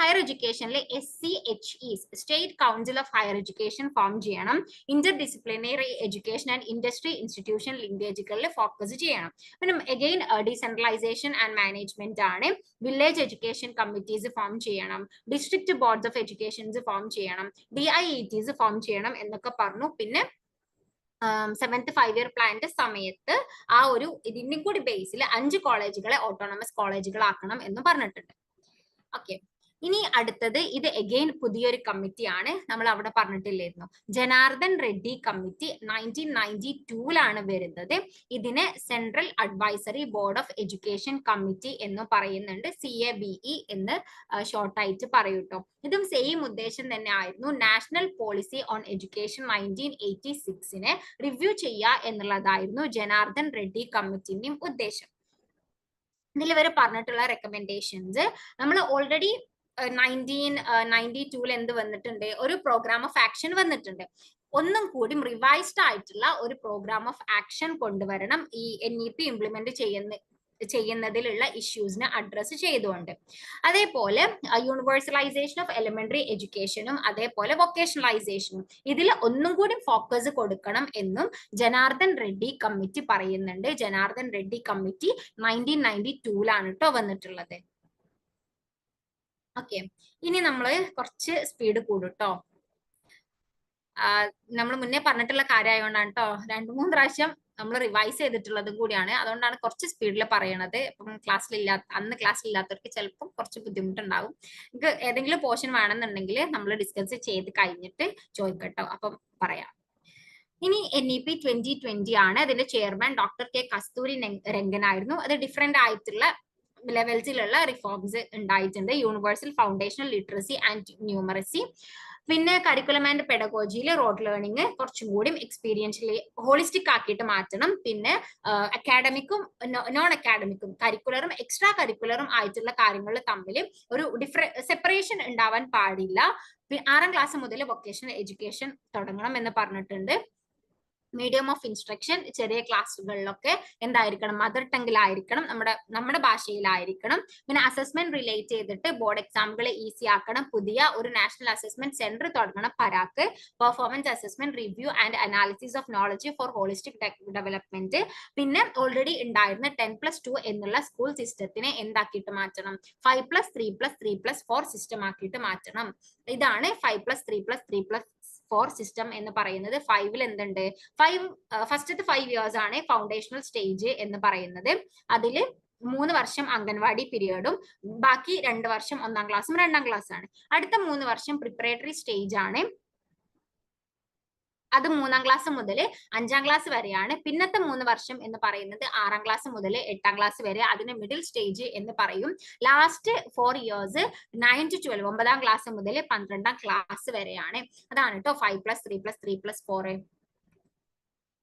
ഹയർ എഡ്യൂക്കേഷനിൽ SCHEs state council of higher education form ചെയ്യണം. Interdisciplinary education and industry institution ലിങ്കേജുകളിൽ ഫോക്കസ് ചെയ്യണം. പിന്നെ അഗെയിൻ ഡീസെൻട്രലൈസേഷൻ ആൻഡ് മാനേജ്മെന്റ് ആണ്. വില്ലേജ് എഡ്യൂക്കേഷൻ കമ്മിറ്റീസ് ഫോം ചെയ്യണം, district boards of educations form ചെയ്യണം, DIETs ഫോം ചെയ്യണം എന്നൊക്കെ പറഞ്ഞു. പിന്നെ 7th 5-year പ്ലാന്റെ സമയത്ത് ആ ഒരു ഇതിന്റെ കൂടി ബേസിൽ 5 കോളേജുകളെ ഓട്ടോണമസ് കോളേജുകളാക്കണം എന്ന് പറഞ്ഞിട്ടുണ്ട്. ഓക്കെ, ഇനി അടുത്തത് ഇത് അഗെയിൻ പുതിയൊരു കമ്മിറ്റിയാണ്, നമ്മൾ അവിടെ പറഞ്ഞിട്ടില്ലായിരുന്നു. ജനാർദ്ദൻ റെഡ്ഡി കമ്മിറ്റി 1992 വരുന്നത്. ഇതിനെ central advisory board of education committee എന്ന് പറയുന്നുണ്ട്. CABE എന്ന് ഷോർട്ടായിട്ട് പറയൂട്ടോ. ഇതും സെയിം ഉദ്ദേശം തന്നെ ആയിരുന്നു. നാഷണൽ പോളിസി ഓൺ എഡ്യൂക്കേഷൻ 1986-നെ റിവ്യൂ ചെയ്യുക എന്നുള്ളതായിരുന്നു ജനാർദ്ദൻ റെഡ്ഡി കമ്മിറ്റിന്റെയും ഉദ്ദേശം. ഇതിൽ ഇവർ പറഞ്ഞിട്ടുള്ള റെക്കമെൻഡേഷൻസ് നമ്മൾ ഓൾറെഡി 1992 എന്ത് വന്നിട്ടുണ്ട്, ഒരു പ്രോഗ്രാം ഓഫ് ആക്ഷൻ വന്നിട്ടുണ്ട്. ഒന്നും കൂടി റിവൈസ്ഡ് ആയിട്ടുള്ള ഒരു പ്രോഗ്രാം ഓഫ് ആക്ഷൻ കൊണ്ടുവരണം ഈ NEP ഇംപ്ലിമെന്റ് ചെയ്യുന്നതിലുള്ള ഇഷ്യൂസിനെ അഡ്രസ് ചെയ്തുകൊണ്ട്. അതേപോലെ യൂണിവേഴ്സലൈസേഷൻ ഓഫ് എലിമെന്ററി എഡ്യൂക്കേഷനും അതേപോലെ വൊക്കേഷണലൈസേഷനും ഇതിൽ ഒന്നും കൂടി ഫോക്കസ് കൊടുക്കണം എന്നും ജനാർദ്ദൻ റെഡ്ഡി കമ്മിറ്റി പറയുന്നുണ്ട്. ജനാർദ്ദൻ റെഡ്ഡി കമ്മിറ്റി 1992 കേട്ടോ വന്നിട്ടുള്ളത്. ഓക്കെ, ഇനി നമ്മൾ കുറച്ച് സ്പീഡ് കൂടുട്ടോ. നമ്മൾ മുന്നേ പറഞ്ഞിട്ടുള്ള കാര്യമായതുകൊണ്ടാണ് കേട്ടോ 2-3 പ്രാവശ്യം നമ്മൾ റിവൈസ് ചെയ്തിട്ടുള്ളതും കൂടിയാണ്. അതുകൊണ്ടാണ് കുറച്ച് സ്പീഡിൽ പറയണത്. അപ്പം അന്ന് ക്ലാസ്സിലില്ലാത്തവർക്ക് ചിലപ്പോൾ കുറച്ച് ബുദ്ധിമുട്ടുണ്ടാകും. നിങ്ങൾക്ക് ഏതെങ്കിലും പോർഷൻ വേണമെന്നുണ്ടെങ്കിൽ നമ്മൾ ഡിസ്കസ് ചെയ്ത് കഴിഞ്ഞിട്ട് ചോദിക്കട്ടോ, അപ്പം പറയാം. ഇനി NEP 2020 ആണ്. അതിന്റെ chairman doctor K. Kasturi Rangan ആയിരുന്നു. അത് ഡിഫറെന്റ് ആയിട്ടുള്ള ലെവൽസിലുള്ള റിഫോംസ് ഉണ്ടായിട്ടുണ്ട്. Universal foundational literacy and numeracy, പിന്നെ കരിക്കുലം ആൻഡ് പെഡഗോജിയിൽ റോഡ് ലേണിംഗ് കുറച്ചും കൂടി എക്സ്പീരിയൻഷ്യലി ഹോളിസ്റ്റിക് ആക്കിയിട്ട് മാറ്റണം. പിന്നെ അക്കാഡമിക്കും നോൺ അക്കാഡമിക്കും കരിക്കുലറും എക്സ്ട്രാ കരിക്കുലറും ആയിട്ടുള്ള കാര്യങ്ങൾ തമ്മിൽ ഒരു സെപ്പറേഷൻ ഉണ്ടാവാൻ പാടില്ല. 6ാം ക്ലാസ് മുതൽ വൊക്കേഷണൽ എഡ്യൂക്കേഷൻ തുടങ്ങണം എന്ന് പറഞ്ഞിട്ടുണ്ട്. മീഡിയം ഓഫ് ഇൻസ്ട്രക്ഷൻ ചെറിയ ക്ലാസ്സുകളിലൊക്കെ എന്തായിരിക്കണം, മദർ ടങ്ങിലായിരിക്കണം, നമ്മുടെ ഭാഷയിലായിരിക്കണം. പിന്നെ അസസ്മെന്റ് റിലേറ്റ് ചെയ്തിട്ട് ബോർഡ് എക്സാമുകൾ ഈസി ആക്കണം. പുതിയ ഒരു നാഷണൽ അസസ്മെന്റ് സെന്റർ തുടങ്ങണം Parakh. Performance assessment review and analysis of knowledge for holistic development. പിന്നെ ഓൾറെഡി ഉണ്ടായിരുന്ന 10+2 എന്നുള്ള സ്കൂൾ സിസ്റ്റത്തിനെ എന്താക്കിയിട്ട് മാറ്റണം, 5+3+3+4 സിസ്റ്റം ആക്കിയിട്ട് മാറ്റണം. ഇതാണ് 5+3+3+4 സിസ്റ്റം എന്ന് പറയുന്നത്. 5-ൽ എന്തുണ്ട്, ഫസ്റ്റത്തെ 5 years ആണ് ഫൗണ്ടേഷണൽ സ്റ്റേജ് എന്ന് പറയുന്നത്. അതില് 3 വർഷം അംഗൻവാടി പീരിയഡും ബാക്കി 2 വർഷം 1ാം ക്ലാസ്സും 2ാം ക്ലാസ്സാണ്. അടുത്ത 3 വർഷം പ്രിപ്പറേറ്ററി സ്റ്റേജ് ആണ്. അത് 3ാം ക്ലാസ് മുതൽ 5ാം ക്ലാസ് വരെയാണ്. പിന്നത്തെ 3 വർഷം എന്ന് പറയുന്നത് 6ാം ക്ലാസ് മുതൽ 8ാം ക്ലാസ് വരെ, അതിന് മിഡിൽ സ്റ്റേജ് എന്ന് പറയും. ലാസ്റ്റ് 4 years 9 to 12 9ാം ക്ലാസ് മുതൽ 12ാം ക്ലാസ് വരെയാണ്. അതാണ് കേട്ടോ 5+3+3+4.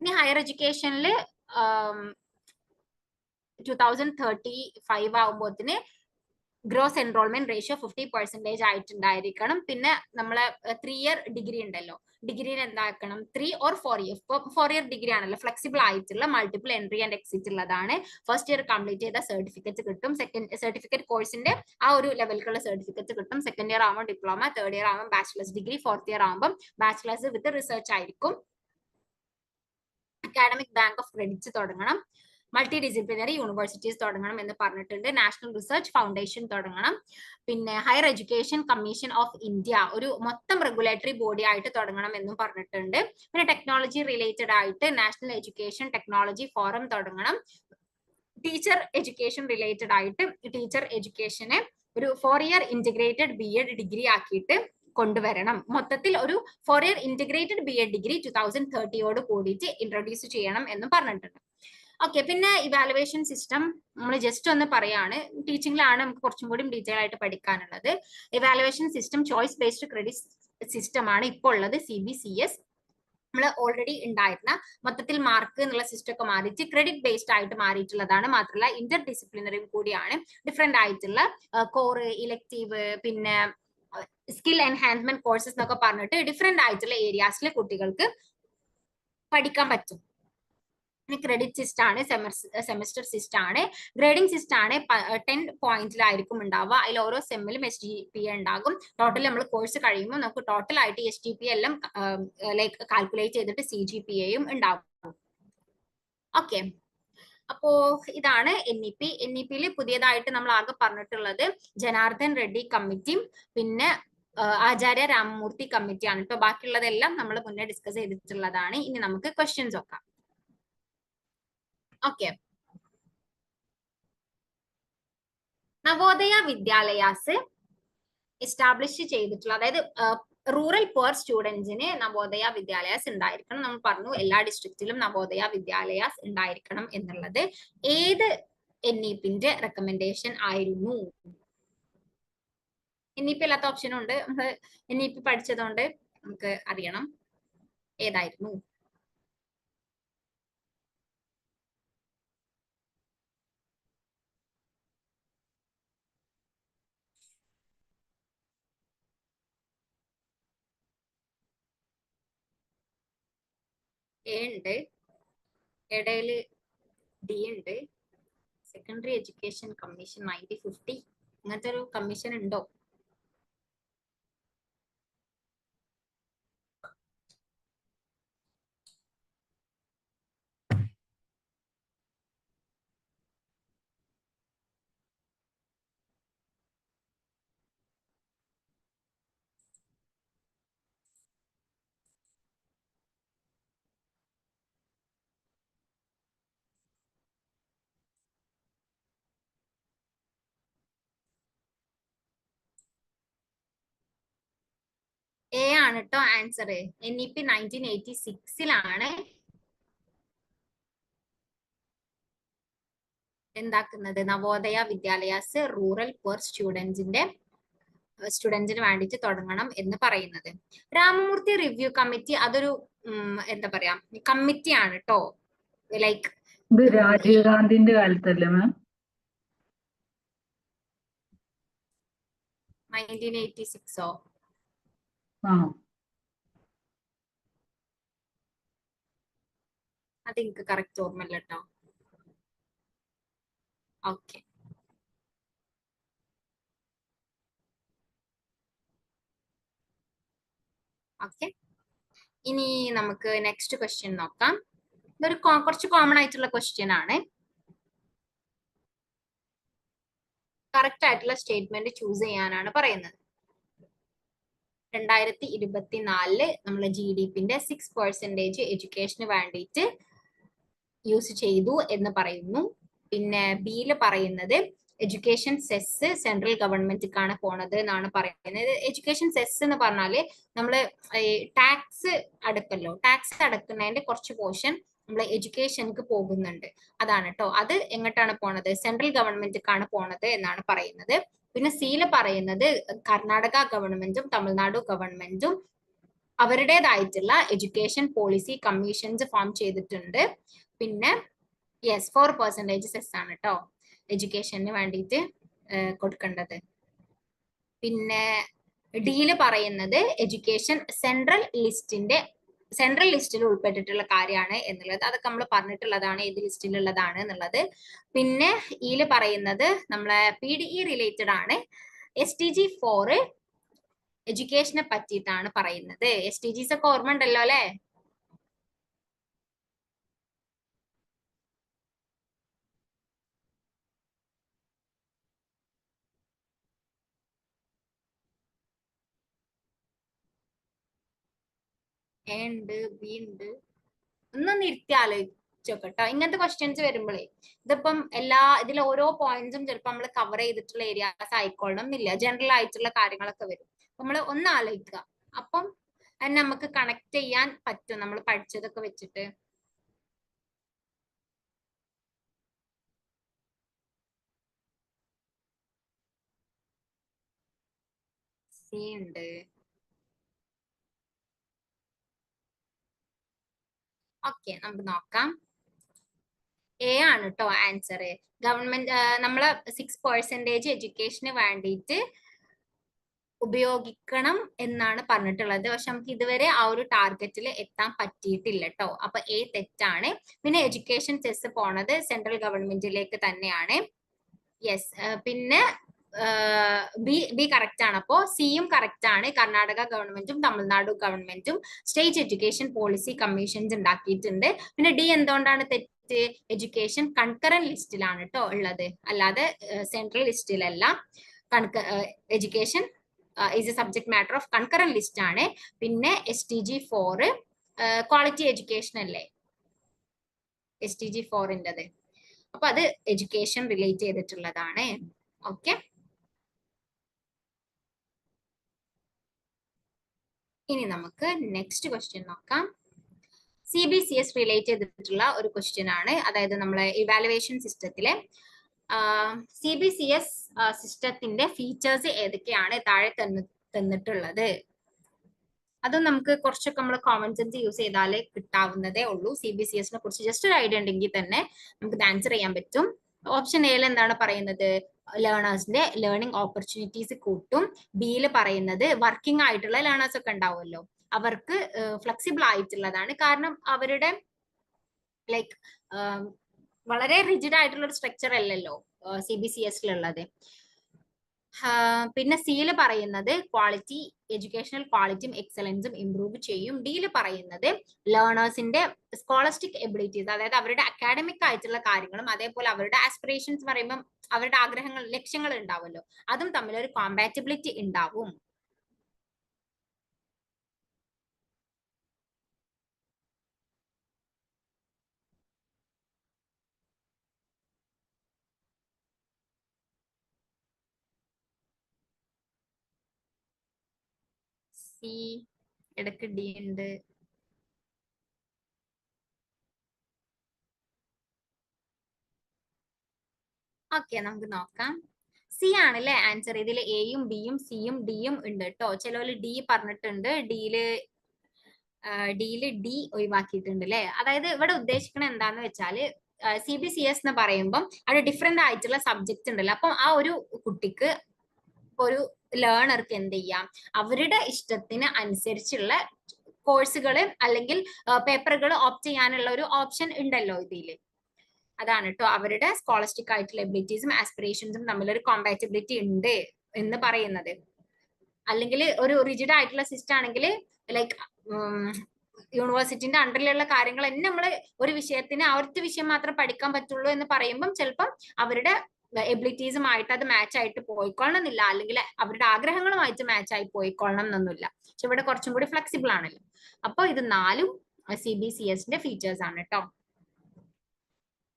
ഇനി ഹയർ എഡ്യൂക്കേഷനിൽ 2035 ആവുമ്പോത്തിന് ഗ്രോസ് എൻറോൾമെന്റ് റേഷ്യോ 50% ആയിട്ടുണ്ടായിരിക്കണം. പിന്നെ നമ്മളെ 3 ഇയർ ഡിഗ്രി ഉണ്ടല്ലോ, ഡിഗ്രിയിൽ എന്താക്കണം 3 or 4 ഇയർ. ഇപ്പൊ 4 ഇയർ ഡിഗ്രി ആണല്ലോ, ഫ്ലെക്സിബിൾ ആയിട്ടുള്ള മൾട്ടിപ്പിൾ എൻട്രി ആൻഡ് എക്സിറ്റ് ഉള്ളതാണ്. ഫസ്റ്റ് ഇയർ കംപ്ലീറ്റ് ചെയ്ത സർട്ടിഫിക്കറ്റ് കിട്ടും. സെക്കൻഡ് സർട്ടിഫിക്കറ്റ് കോഴ്സിന്റെ ആ ഒരു ലെവലിലുള്ള സർട്ടിഫിക്കറ്റ് കിട്ടും. സെക്കൻഡ് ഇയർ ആകുമ്പോൾ ഡിപ്ലോമ, തേർഡ് ഇയർ ആകുമ്പോൾ ബാച്ചിലേഴ്സ് ഡിഗ്രി, ഫോർത്ത് ഇയർ ആകുമ്പോൾ ബാച്ചിലേഴ്സ് വിത്ത് റിസർച്ച് ആയിരിക്കും. അക്കാഡമിക് ബാങ്ക് ഓഫ് ക്രെഡിറ്റ്സ് തുടങ്ങണം. മൾട്ടി ഡിസിപ്ലിനറി യൂണിവേഴ്സിറ്റീസ് തുടങ്ങണം എന്ന് പറഞ്ഞിട്ടുണ്ട്. നാഷണൽ റിസർച്ച് ഫൗണ്ടേഷൻ തുടങ്ങണം. പിന്നെ higher education commission of India ഒരു മൊത്തം റെഗുലേറ്ററി ബോഡി ആയിട്ട് തുടങ്ങണം എന്നും പറഞ്ഞിട്ടുണ്ട്. പിന്നെ ടെക്നോളജി റിലേറ്റഡ് ആയിട്ട് നാഷണൽ എഡ്യൂക്കേഷൻ ടെക്നോളജി ഫോറം തുടങ്ങണം. ടീച്ചർ എഡ്യൂക്കേഷൻ റിലേറ്റഡ് ആയിട്ട് ടീച്ചർ എഡ്യൂക്കേഷനെ ഒരു 4 ഇയർ ഇന്റഗ്രേറ്റഡ് BEd ഡിഗ്രി ആക്കിയിട്ട് കൊണ്ടുവരണം. മൊത്തത്തിൽ ഒരു 4 ഇയർ ഇന്റഗ്രേറ്റഡ് BEd ഡിഗ്രി 2030 കൂടിയിട്ട് ഇൻട്രൊഡ്യൂസ് ചെയ്യണം എന്നും പറഞ്ഞിട്ടുണ്ട്. ഓക്കെ, പിന്നെ ഇവാലുവേഷൻ സിസ്റ്റം നമ്മൾ ജസ്റ്റ് ഒന്ന് പറയാണ്. ടീച്ചിങ്ങിലാണ് നമുക്ക് കുറച്ചും കൂടി ഡീറ്റെയിൽ ആയിട്ട് പഠിക്കാനുള്ളത്. Evaluation system choice based credit system ആണ് ഇപ്പോൾ ഉള്ളത്. CBCS നമ്മൾ ഓൾറെഡി ഉണ്ടായിരുന്ന മൊത്തത്തിൽ മാർക്ക് എന്നുള്ള സിസ്റ്റം ഒക്കെ മാറിയിട്ട് ക്രെഡിറ്റ് ബേസ്ഡ് ആയിട്ട് മാറിയിട്ടുള്ളതാണ്. മാത്രമല്ല ഇന്റർ ഡിസിപ്ലിനറിയും കൂടിയാണ്. ഡിഫറെന്റ് ആയിട്ടുള്ള കോർ, ഇലക്ടീവ്, പിന്നെ സ്കിൽ എൻഹാൻസ്മെന്റ് കോഴ്സസ് എന്നൊക്കെ പറഞ്ഞിട്ട് ഡിഫറെന്റ് ആയിട്ടുള്ള ഏരിയാസിലെ കുട്ടികൾക്ക് പഠിക്കാൻ പറ്റും. ക്രെഡിറ്റ് സിസ്റ്റം ആണ്, സെമസ്റ്റർ സിസ്റ്റം ആണ്. ഗ്രേഡിംഗ് സിസ്റ്റം ആണ്. 10 പോയിന്റിലായിരിക്കും ഉണ്ടാവുക. അതിൽ ഓരോ സെമ്മിലും SGPA ഉണ്ടാകും. ടോട്ടൽ നമ്മൾ കോഴ്സ് കഴിയുമ്പോൾ നമുക്ക് ടോട്ടൽ ആയിട്ട് SGPA എല്ലാം ലൈക്ക് കാൽക്കുലേറ്റ് ചെയ്തിട്ട് CGPAയും ഉണ്ടാകും. ഓക്കെ, അപ്പോ ഇതാണ് NEP. NEPയിൽ പുതിയതായിട്ട് നമ്മൾ ആകെ പറഞ്ഞിട്ടുള്ളത് ജനാർദ്ദൻ റെഡ്ഡി കമ്മിറ്റിയും പിന്നെ ആചാര്യ രാമമൂർത്തി കമ്മിറ്റിയാണ് കേട്ടോ. ബാക്കിയുള്ളതെല്ലാം നമ്മൾ മുന്നേ ഡിസ്കസ് ചെയ്തിട്ടുള്ളതാണ്. ഇനി നമുക്ക് ക്വസ്റ്റ്യൻസ് നോക്കാം. ഓക്കെ, നവോദയ വിദ്യാലയാസ് എസ്റ്റാബ്ലിഷ് ചെയ്തിട്ടുള്ള, അതായത് റൂറൽ പുവർ സ്റ്റുഡൻസിന് നവോദയ വിദ്യാലയാസ് ഉണ്ടായിരിക്കണം. നമ്മൾ പറഞ്ഞു എല്ലാ ഡിസ്ട്രിക്റ്റിലും നവോദയ വിദ്യാലയാസ് ഉണ്ടായിരിക്കണം എന്നുള്ളത്. ഏത് NEPന്റെ റെക്കമെൻഡേഷൻ ആയിരുന്നു? NEP അല്ലാത്ത ഓപ്ഷനും ഉണ്ട്. നമ്മൾ NEP പഠിച്ചതുകൊണ്ട് നമുക്ക് അറിയണം ഏതായിരുന്നു. A ഉണ്ട്, ഇടയിൽ D ഉണ്ട്. സെക്കൻഡറി എഡ്യൂക്കേഷൻ കമ്മീഷൻ 90/50 അങ്ങനത്തെ ഒരു കമ്മീഷൻ ഉണ്ടോ? A ആണ് കേട്ടോ ആൻസർ. NEP 1986 എന്താക്കുന്നത്? നവോദയ വിദ്യാലയാസ് റൂറൽ പുവർ സ്റ്റുഡൻസിന് വേണ്ടിയിട്ട് തുടങ്ങണം എന്ന് പറയുന്നത്. രാമമൂർത്തി റിവ്യൂ കമ്മിറ്റി അതൊരു എന്താ പറയാ കമ്മിറ്റിയാണ് കേട്ടോ. ലൈക്ക് ഇത് രാജീവ് ഗാന്ധിന്റെ കാലത്തല്ലേ മാം? 1986ഓ? അത് എനിക്ക് കറക്റ്റ് ഓർമ്മയില്ല കേട്ടോ. ഓക്കെ, ഓക്കെ, ഇനി നമുക്ക് നെക്സ്റ്റ് ക്വസ്റ്റ്യൻ നോക്കാം. ഇതൊരു കുറച്ച് കോമൺ ആയിട്ടുള്ള ക്വസ്റ്റ്യൻ ആണ്. കറക്റ്റ് ആയിട്ടുള്ള സ്റ്റേറ്റ്മെന്റ് ചൂസ് ചെയ്യാനാണ് പറയുന്നത്. 2024 നമ്മളെ GDPന്റെ 6% എഡ്യൂക്കേഷന് വേണ്ടിയിട്ട് യൂസ് ചെയ്തു എന്ന് പറയുന്നു. പിന്നെ ബിയിൽ പറയുന്നത് എഡ്യൂക്കേഷൻ സെസ് സെൻട്രൽ ഗവൺമെന്റിക്കാണ് പോണത് എന്നാണ് പറയുന്നത്. എഡ്യൂക്കേഷൻ സെസ് എന്ന് പറഞ്ഞാല് നമ്മള് ടാക്സ് അടക്കല്ലോ, ടാക്സ് അടക്കുന്നതിന്റെ കുറച്ച് പോർഷൻ നമ്മളെ എഡ്യൂക്കേഷനിക്ക് പോകുന്നുണ്ട്. അതാണ് കേട്ടോ. അത് എങ്ങോട്ടാണ് പോണത്? സെൻട്രൽ ഗവൺമെന്റിക്കാണ് പോണത് എന്നാണ് പറയുന്നത്. പിന്നെ സിയില് പറയുന്നത് കർണാടക ഗവൺമെന്റും തമിഴ്നാട് ഗവൺമെന്റും അവരുടേതായിട്ടുള്ള എഡ്യൂക്കേഷൻ പോളിസി കമ്മീഷൻസ് ഫോം ചെയ്തിട്ടുണ്ട്. പിന്നെ 4% സെസ് ആണ് കേട്ടോ എഡ്യൂക്കേഷന് വേണ്ടിയിട്ട് കൊടുക്കേണ്ടത്. പിന്നെ ഡിയില് പറയുന്നത് എഡ്യൂക്കേഷൻ സെൻട്രൽ ലിസ്റ്റിൽ ഉൾപ്പെട്ടിട്ടുള്ള കാര്യമാണ് എന്നുള്ളത്. അതൊക്കെ നമ്മൾ പറഞ്ഞിട്ടുള്ളതാണ്, ഏത് ലിസ്റ്റിലുള്ളതാണ് എന്നുള്ളത്. പിന്നെ ഇതില് പറയുന്നത് നമ്മളെ PDE റിലേറ്റഡ് ആണ്. SDG 4 എഡ്യൂക്കേഷനെ പറ്റിയിട്ടാണ് പറയുന്നത്. SDGs ഒക്കെ ഓർമ്മ ഉണ്ടല്ലോ അല്ലെ? ഉണ്ട്, ബി ഉണ്ട്. ഒന്നൊന്ന് ഇരുത്തി ആലോചിച്ചോക്കട്ടോ ഇങ്ങനത്തെ ക്വസ്റ്റ്യൻസ് വരുമ്പോഴേ. ഇതിപ്പം ഇതിലെ ഓരോ പോയിന്റ്സും ചിലപ്പോൾ നമ്മൾ കവർ ചെയ്തിട്ടുള്ള ഏരിയാസ് ആയിക്കൊള്ളണം എന്നില്ല, ജനറൽ ആയിട്ടുള്ള കാര്യങ്ങളൊക്കെ വരും. നമ്മൾ ഒന്ന് ആലോചിക്കുക, അപ്പം അതിനെ നമുക്ക് കണക്ട് ചെയ്യാൻ പറ്റും നമ്മൾ പഠിച്ചതൊക്കെ വെച്ചിട്ട്. സി ഉണ്ട്. ഓക്കെ, നമുക്ക് നോക്കാം. എ ആണ് കേട്ടോ ആൻസർ. ഗവൺമെന്റ് നമ്മള് 6% എഡ്യൂക്കേഷന് വേണ്ടിയിട്ട് ഉപയോഗിക്കണം എന്നാണ് പറഞ്ഞിട്ടുള്ളത്. പക്ഷെ നമുക്ക് ഇതുവരെ ആ ഒരു ടാർഗറ്റിൽ എത്താൻ പറ്റിയിട്ടില്ല കേട്ടോ. അപ്പൊ എ തെറ്റാണ്. പിന്നെ എഡ്യൂക്കേഷൻ സെസ് പോണത് സെൻട്രൽ ഗവൺമെന്റിലേക്ക് തന്നെയാണ്. യെസ്. പിന്നെ ബി കറക്റ്റ് ആണ്. അപ്പോ സിയും കറക്റ്റ് ആണ്. കർണാടക ഗവൺമെന്റും തമിഴ്നാട് ഗവൺമെന്റും സ്റ്റേറ്റ് എഡ്യൂക്കേഷൻ പോളിസി കമ്മീഷൻസ് ഉണ്ടാക്കിയിട്ടുണ്ട്. പിന്നെ ഡി എന്തുകൊണ്ടാണ് തെറ്റ്? എഡ്യൂക്കേഷൻ കൺകറന്റ് ലിസ്റ്റിലാണ് കേട്ടോ ഉള്ളത്, അല്ലാതെ സെൻട്രൽ ലിസ്റ്റിലല്ല. Education is a subject matter of concurrent list ആണ്. പിന്നെ SDG 4 ക്വാളിറ്റി എഡ്യൂക്കേഷൻ അല്ലേ SDG 4-ൻ്റെത്. അപ്പൊ അത് എഡ്യൂക്കേഷൻ റിലേറ്റ് ചെയ്തിട്ടുള്ളതാണ്. ഓക്കെ, ഇനി നമുക്ക് നെക്സ്റ്റ് ക്വസ്റ്റ്യൻ നോക്കാം. CBCS റിലേറ്റ് ചെയ്തിട്ടുള്ള ഒരു ക്വസ്റ്റ്യൻ ആണ്. അതായത് നമ്മളെ ഇവാലുവേഷൻ സിസ്റ്റത്തിലെ CBCS സിസ്റ്റത്തിന്റെ ഫീച്ചേഴ്സ് ഏതൊക്കെയാണ് താഴെ തന്നിട്ടുള്ളത്. അതും നമുക്ക് കുറച്ചൊക്കെ നമ്മൾ കോമൺ സെൻസ് യൂസ് ചെയ്താലേ കിട്ടാവുന്നതേ ഉള്ളൂ. CBCSനെ കുറിച്ച് ജസ്റ്റ് ഒരു ഐഡിയ ഉണ്ടെങ്കിൽ തന്നെ നമുക്ക് ആൻസർ ചെയ്യാൻ പറ്റും. ഓപ്ഷൻ എയിൽ എന്താണ് പറയുന്നത്? ലേണേഴ്സിന്റെ ലേണിംഗ് ഓപ്പർച്യൂണിറ്റീസ് കൂട്ടും. ബിയിൽ പറയുന്നത് വർക്കിംഗ് ആയിട്ടുള്ള ലേണേഴ്സ് ഒക്കെ ഉണ്ടാവുമല്ലോ, അവർക്ക് ഫ്ലെക്സിബിൾ ആയിട്ടുള്ളതാണ്. കാരണം അവരുടെ ലൈക്ക് വളരെ റിജിഡ് ആയിട്ടുള്ള ഒരു സ്ട്രക്ചർ അല്ലല്ലോ CBCSലുള്ളത്. പിന്നെ സിയിൽ പറയുന്നത് ക്വാളിറ്റി, എഡ്യൂക്കേഷണൽ ക്വാളിറ്റിയും എക്സലൻസും ഇംപ്രൂവ് ചെയ്യും. ഡിയിൽ പറയുന്നത് ലേണേഴ്സിന്റെ സ്കോളസ്റ്റിക് എബിലിറ്റീസ്, അതായത് അവരുടെ അക്കാഡമിക് ആയിട്ടുള്ള കാര്യങ്ങളും അതേപോലെ അവരുടെ ആസ്പിറേഷൻസ് പറയുമ്പോൾ അവരുടെ ആഗ്രഹങ്ങൾ, ലക്ഷ്യങ്ങൾ ഉണ്ടാവുമല്ലോ, അതും തമ്മിലൊരു കോമ്പാറ്റബിലിറ്റി ഉണ്ടാവും. സി ഇടക്ക് ഡി ഉണ്ട്. ഓക്കെ, നമുക്ക് നോക്കാം. സി ആണല്ലേ ആൻസർ. ഇതിൽ എയും ബിയും സിയും ഡിയും ഉണ്ട് കേട്ടോ. ചിലവര് ഡി പറഞ്ഞിട്ടുണ്ട്, ഡിയില് ഡി ഒഴിവാക്കിയിട്ടുണ്ട് അല്ലെ. അതായത് ഇവിടെ ഉദ്ദേശിക്കുന്നത് എന്താന്ന് വെച്ചാല് CBCS എന്ന് പറയുമ്പോൾ അവിടെ ഡിഫറെന്റ് ആയിട്ടുള്ള സബ്ജക്റ്റ് ഉണ്ടല്ലോ. അപ്പം ആ ഒരു കുട്ടിക്ക്, ഒരു ലേണർക്ക് എന്ത് ചെയ്യാം, അവരുടെ ഇഷ്ടത്തിന് അനുസരിച്ചുള്ള കോഴ്സുകൾ അല്ലെങ്കിൽ പേപ്പറുകൾ ഓപ്റ്റ് ചെയ്യാനുള്ള ഒരു ഓപ്ഷൻ ഉണ്ടല്ലോ ഇതിൽ. അതാണ് കേട്ടോ അവരുടെ സ്കോളസ്റ്റിക് ആയിട്ടുള്ള എബിലിറ്റീസും ആസ്പിറേഷൻസും തമ്മിലൊരു കോമ്പാറ്റബിലിറ്റി ഉണ്ട് എന്ന് പറയുന്നത്. അല്ലെങ്കിൽ ഒരു റിജിഡ് ആയിട്ടുള്ള സിസ്റ്റം ആണെങ്കിൽ ലൈക്ക് യൂണിവേഴ്സിറ്റിന്റെ അണ്ടറിലുള്ള കാര്യങ്ങൾ തന്നെ നമ്മൾ ഒരു വിഷയത്തിന് ആ ഒറ്റ വിഷയം മാത്രം പഠിക്കാൻ പറ്റുള്ളൂ എന്ന് പറയുമ്പം ചിലപ്പം അവരുടെ എബിലിറ്റീസുമായിട്ട് അത് മാച്ച് ആയിട്ട് പോയിക്കൊള്ളണം എന്നില്ല, അല്ലെങ്കിൽ അവരുടെ ആഗ്രഹങ്ങളുമായിട്ട് മാച്ച് ആയി പോയിക്കൊള്ളണം എന്നൊന്നുമില്ല. പക്ഷെ ഇവിടെ കുറച്ചും കൂടി ഫ്ലെക്സിബിൾ ആണല്ലോ. അപ്പൊ ഇത് 4 CBCSന്റെ ഫീച്ചേഴ്സ് ആണ് കേട്ടോ.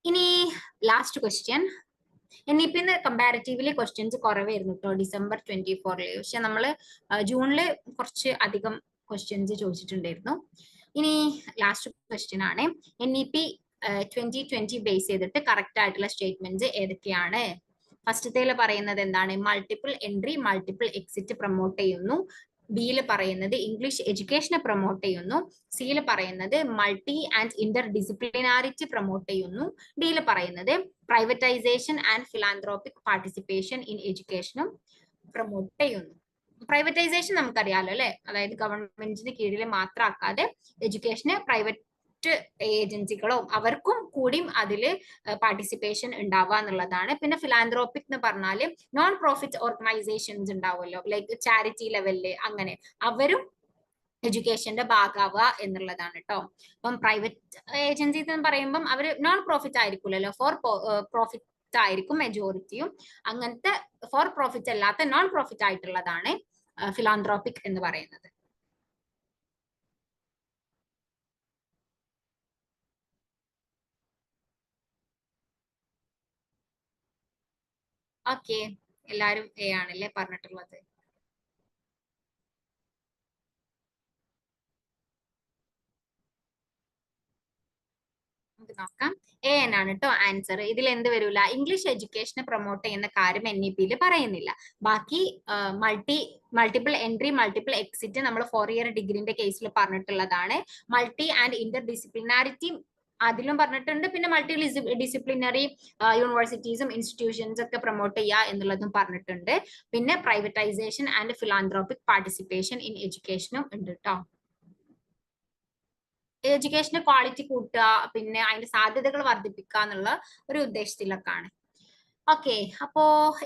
ഇനി ലാസ്റ്റ് ക്വസ്റ്റ്യൻ. NEP-ന്ന് കമ്പാരിറ്റീവ്ലി ക്വസ്റ്റ്യൻസ് കുറവായിരുന്നു കേട്ടോ December 24-ല്. പക്ഷെ നമ്മള് ജൂണില് കുറച്ച് അധികം ക്വസ്റ്റ്യൻസ് ചോദിച്ചിട്ടുണ്ടായിരുന്നു. ഇനി ലാസ്റ്റ് ക്വസ്റ്റ്യൻ ആണ്. NEP 2020 ബേസ് ചെയ്തിട്ട് കറക്റ്റ് ആയിട്ടുള്ള സ്റ്റേറ്റ്മെന്റ്സ് ഏതൊക്കെയാണ്? ഫസ്റ്റത്തേല് പറയുന്നത് എന്താണ്? Multiple entry, multiple exit promote ചെയ്യുന്നു. ബിയിൽ പറയുന്നത് ഇംഗ്ലീഷ് എഡ്യൂക്കേഷനെ പ്രൊമോട്ട് ചെയ്യുന്നു. സിയിൽ പറയുന്നത് multi and interdisciplinarity promote ചെയ്യുന്നു. ഡിയിൽ പറയുന്നത് privatisation and philanthropic participation in എഡ്യൂക്കേഷനും പ്രൊമോട്ട് ചെയ്യുന്നു. പ്രൈവറ്റൈസേഷൻ നമുക്കറിയാലോ അല്ലെ, അതായത് ഗവൺമെന്റിന് കീഴിൽ മാത്രമാക്കാതെ എഡ്യൂക്കേഷന് പ്രൈവറ്റ് ഏജൻസികളോ അവർക്കും കൂടിയും അതിൽ പാർട്ടിസിപ്പേഷൻ ഉണ്ടാവുക എന്നുള്ളതാണ്. പിന്നെ ഫിലാന്ത്രോപ്പിക് എന്ന് പറഞ്ഞാല് നോൺ പ്രോഫിറ്റ് ഓർഗനൈസേഷൻസ് ഉണ്ടാവുമല്ലോ, ലൈക്ക് ചാരിറ്റി ലെവലില്, അങ്ങനെ അവരും എഡ്യൂക്കേഷന്റെ ഭാഗമാവുക എന്നുള്ളതാണ് കേട്ടോ. അപ്പം പ്രൈവറ്റ് ഏജൻസീസ് എന്ന് പറയുമ്പം അവര് നോൺ പ്രോഫിറ്റ് ആയിരിക്കില്ലല്ലോ, ഫോർ പ്രോഫിറ്റ് ആയിരിക്കും മെജോറിറ്റിയും. അങ്ങനത്തെ ഫോർ പ്രോഫിറ്റ് അല്ലാത്ത നോൺ പ്രോഫിറ്റ് ആയിട്ടുള്ളതാണ് ഫിലാന്ത്രോപ്പിക് എന്ന് പറയുന്നത്. ഓക്കെ, എല്ലാരും എ ആണല്ലേ പറഞ്ഞിട്ടുള്ളത്. നമുക്ക് നോക്കാം. എ എൻ ആണ് കേട്ടോ ആൻസർ. ഇതിൽ എന്ത് വരൂല, ഇംഗ്ലീഷ് എഡ്യൂക്കേഷനെ പ്രൊമോട്ട് ചെയ്യുന്ന കാര്യം NEP-യിൽ പറയുന്നില്ല. ബാക്കി മൾട്ടിപ്പിൾ എൻട്രി മൾട്ടിപ്പിൾ എക്സിറ്റ് നമ്മൾ 4 ഇയർ ഡിഗ്രിന്റെ കേസിൽ പറഞ്ഞിട്ടുള്ളതാണ്. മൾട്ടി ആൻഡ് ഇന്റർ ഡിസിപ്ലിനാരിറ്റി അതിലും പറഞ്ഞിട്ടുണ്ട്. പിന്നെ മൾട്ടി ഡിസിപ്ലിനറി യൂണിവേഴ്സിറ്റീസും ഇൻസ്റ്റിറ്റ്യൂഷൻസ് ഒക്കെ പ്രൊമോട്ട് ചെയ്യുക എന്നുള്ളതും പറഞ്ഞിട്ടുണ്ട്. പിന്നെ privatisation and philanthropic participation in എഡ്യൂക്കേഷനും ഉണ്ട് കേട്ടോ. എഡ്യൂക്കേഷന്റെ ക്വാളിറ്റി കൂട്ടുക, പിന്നെ അതിന്റെ സാധ്യതകൾ വർദ്ധിപ്പിക്കുക എന്നുള്ള ഒരു ഉദ്ദേശത്തിലൊക്കെയാണ്. ഓക്കെ, അപ്പോ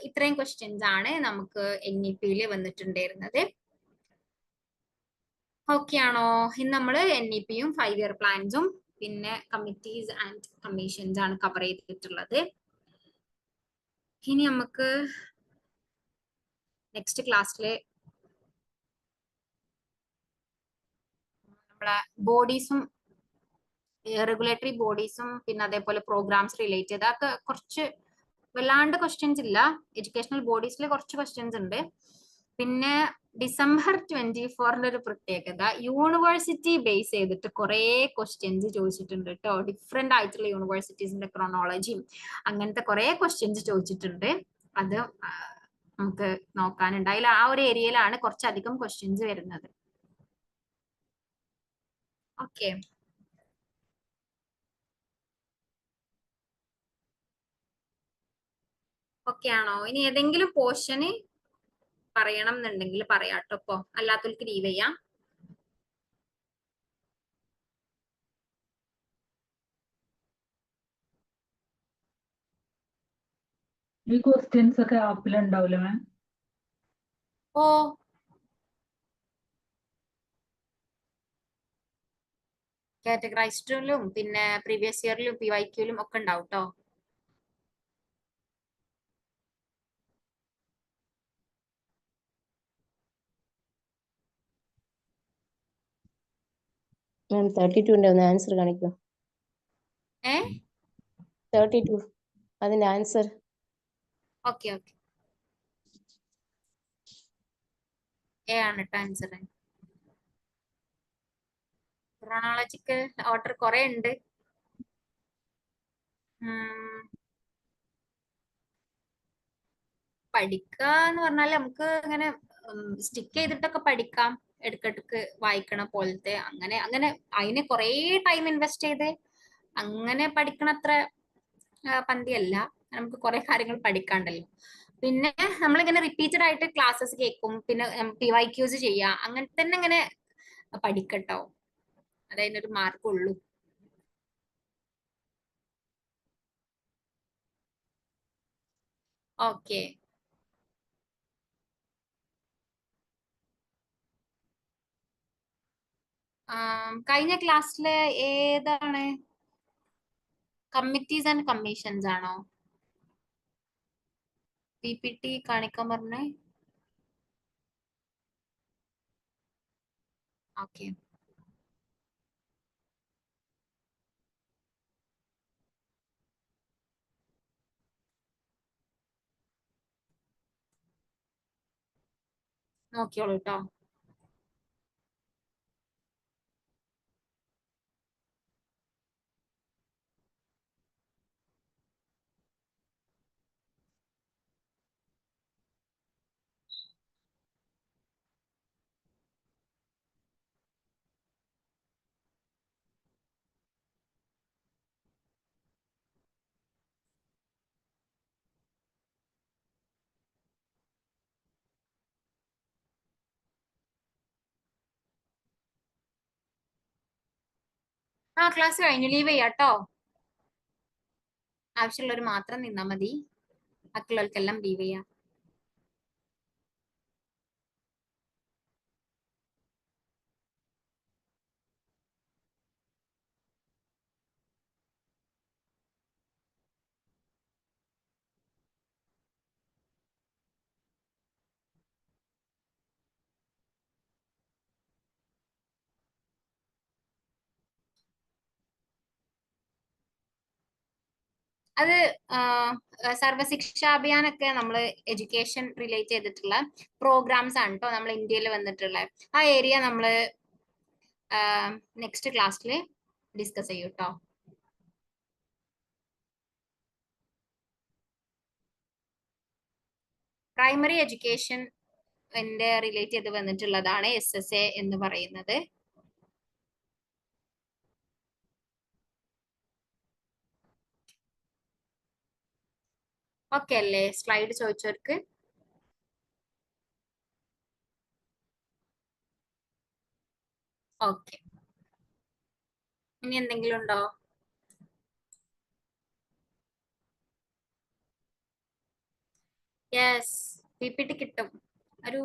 ഇത്രയും ക്വസ്റ്റ്യൻസ് ആണ് നമുക്ക് NEP-യിൽ വന്നിട്ടുണ്ടായിരുന്നത്. ഓക്കെ ആണോ? ഇന്ന് നമ്മൾ NEP-യും 5 ഇയർ പ്ലാൻസും പിന്നെ കമ്മിറ്റീസ് ആൻഡ് കമ്മീഷൻസ് ആണ് കവർ ചെയ്തിട്ടുള്ളത്. ഇനി നമുക്ക് നെക്സ്റ്റ് ക്ലാസ്സിലെ നമ്മളെ ബോഡീസും റെഗുലേറ്ററി ബോഡീസും പിന്നെ അതേപോലെ പ്രോഗ്രാംസ് റിലേറ്റ് ചെയ്ത് അതൊക്കെ കുറച്ച് വല്ലാണ്ട് ക്വസ്റ്റ്യൻസ് ഇല്ല. എഡ്യൂക്കേഷണൽ ബോഡീസിൽ കുറച്ച് ക്വസ്റ്റ്യൻസ് ഉണ്ട്. പിന്നെ December 24 ഒരു പ്രത്യേകത, യൂണിവേഴ്സിറ്റി ബേസ് ചെയ്തിട്ട് കുറെ ക്വസ്റ്റ്യൻസ് ചോദിച്ചിട്ടുണ്ട് കേട്ടോ. ഡിഫറെന്റ് ആയിട്ടുള്ള യൂണിവേഴ്സിറ്റീസിന്റെ ക്രോണോളജിയും അങ്ങനത്തെ കുറെ ക്വസ്റ്റ്യൻസ് ചോദിച്ചിട്ടുണ്ട്. അത് നമുക്ക് നോക്കാനുണ്ട്. അതിൽ ആ ഒരു ഏരിയയിലാണ് കുറച്ചധികം ക്വസ്റ്റ്യൻസ് വരുന്നത്. ഓക്കെ, ഓക്കെ ആണോ? ഇനി ഏതെങ്കിലും പോർഷന് പറയണം എന്നുണ്ടെങ്കിൽ പറയാട്ടോ. ഇപ്പൊ അല്ലാത്തവർക്ക് ലീവ് ചെയ്യാം. ഈ ക്വസ്റ്റ്യൻസ് ഒക്കെ ആപ്പിലുണ്ടാവില്ല മാം? ഓ, കാറ്റഗറൈസ്ഡിലും പിന്നെ പ്രീവിയസ് ഇയറിലും PYQ-ലും ഒക്കെ ഉണ്ടാവും കേട്ടോ. മാം 32 ഒന്ന് ആൻസർ കാണിക്കോ? 32 അതിന്റെ ആൻസർ. ഓക്കെ ഓക്കെ, എ ആണ് കേട്ടോ ആൻസർ. ക്രോണോളജിക്കൽ ഓർഡർ കുറെ ഉണ്ട്. പഠിക്കുക എന്ന് പറഞ്ഞാൽ നമുക്ക് ഇങ്ങനെ സ്റ്റിക്ക് ചെയ്തിട്ടൊക്കെ പഠിക്കാം, ഇടയ്ക്കിടയ്ക്ക് വായിക്കണ പോലത്തെ. അങ്ങനെ അങ്ങനെ അതിന് കുറെ ടൈം ഇൻവെസ്റ്റ് ചെയ്ത് അങ്ങനെ പഠിക്കണത്ര പന്തിയല്ല. നമുക്ക് കുറെ കാര്യങ്ങൾ പഠിക്കാണ്ടല്ലോ. പിന്നെ നമ്മളിങ്ങനെ റിപ്പീറ്റഡ് ആയിട്ട് ക്ലാസ്സസ് കേൾക്കും, പിന്നെ PYQs ചെയ്യാം, അങ്ങനെ തന്നെ ഇങ്ങനെ പഠിക്കട്ടോ. അതതിനൊരു മാർക്കുള്ളൂ. ഓക്കെ, കഴിഞ്ഞ ക്ലാസ്സിലെ ഏതാണ്? കമ്മിറ്റീസ് ആൻഡ് കമ്മീഷൻസ് ആണോ? PPT കാണിക്കാൻ പറഞ്ഞേ. ഓക്കെ, നോക്കിയോളൂ കേട്ടോ. ആ ക്ലാസ് കഴിഞ്ഞു, ലീവ് ചെയ്യാട്ടോ. ആവശ്യമുള്ളവർ മാത്രം നിന്നാ മതി, ബാക്കിയുള്ളവർക്കെല്ലാം ലീവ് ചെയ്യാം. അത് സർവശിക്ഷാ അഭിയാനൊക്കെ നമ്മൾ എഡ്യൂക്കേഷൻ റിലേറ്റ് ചെയ്തിട്ടുള്ള പ്രോഗ്രാംസ് ആണ് കേട്ടോ നമ്മൾ ഇന്ത്യയിൽ വന്നിട്ടുള്ള. ആ ഏരിയ നമ്മൾ നെക്സ്റ്റ് ക്ലാസ്സിൽ ഡിസ്കസ് ചെയ്യും കേട്ടോ. പ്രൈമറി എഡ്യൂക്കേഷൻ റിലേറ്റ് ചെയ്ത് വന്നിട്ടുള്ളതാണ് SSA എന്ന് പറയുന്നത്. ഓക്കെ അല്ലേ? സ്ലൈഡ് ചോദിച്ചവർക്ക് ഓക്കെ. ഇനി എന്തെങ്കിലും ഉണ്ടോ? യെസ്, PPT കിട്ടും. ഒരു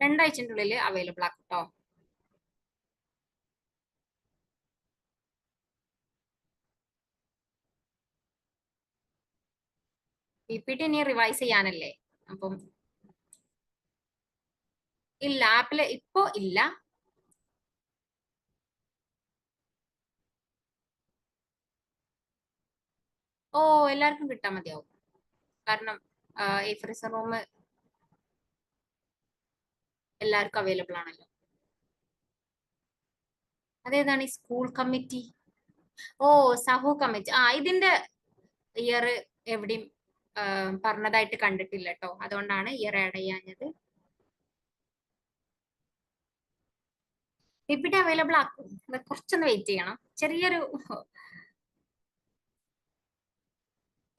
2 ആഴ്ചൻ്റെ ഉള്ളിൽ അവൈലബിൾ ആക്കട്ടോ. PPT ഇനി റിവൈസ് ചെയ്യാനല്ലേ, അപ്പം ഇല്ല ആപ്പില് ഇപ്പോ ഇല്ല. ഓ, എല്ലാവർക്കും കിട്ടാൻ മതിയാവും. കാരണം ഫ്രീസർ റൂം എല്ലാവർക്കും അവൈലബിൾ ആണല്ലോ. അതേതാണ് ഈ സ്കൂൾ കമ്മിറ്റി? ഓ, സഹോ കമ്മിറ്റി. ഇതിന്റെ ഇയർ എവിടെയും പറഞ്ഞതായിട്ട് കണ്ടിട്ടില്ല കേട്ടോ, അതുകൊണ്ടാണ് ഇയർ ആഡ് ചെയ്യാഞ്ഞത്. PPT അവൈലബിൾ ആക്കും, കുറച്ചൊന്ന് വെയിറ്റ് ചെയ്യണം, ചെറിയൊരു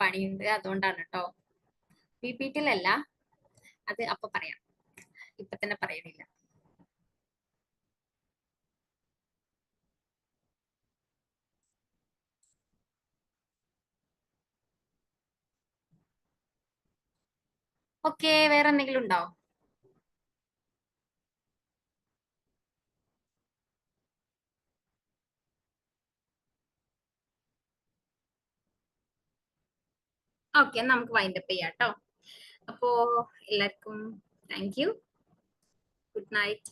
പണിയുണ്ട്, അതുകൊണ്ടാണ് കേട്ടോ. PPT-ലല്ല, അത് അപ്പൊ പറയാം, ഇപ്പൊ തന്നെ പറയണില്ല. ഓക്കെ, വേറെ എന്തെങ്കിലും ഉണ്ടോ? ഓക്കെ, നമുക്ക് വൈൻഡപ്പ് ചെയ്യാം കേട്ടോ. അപ്പോ എല്ലാവർക്കും താങ്ക് യു, ഗുഡ് നൈറ്റ്.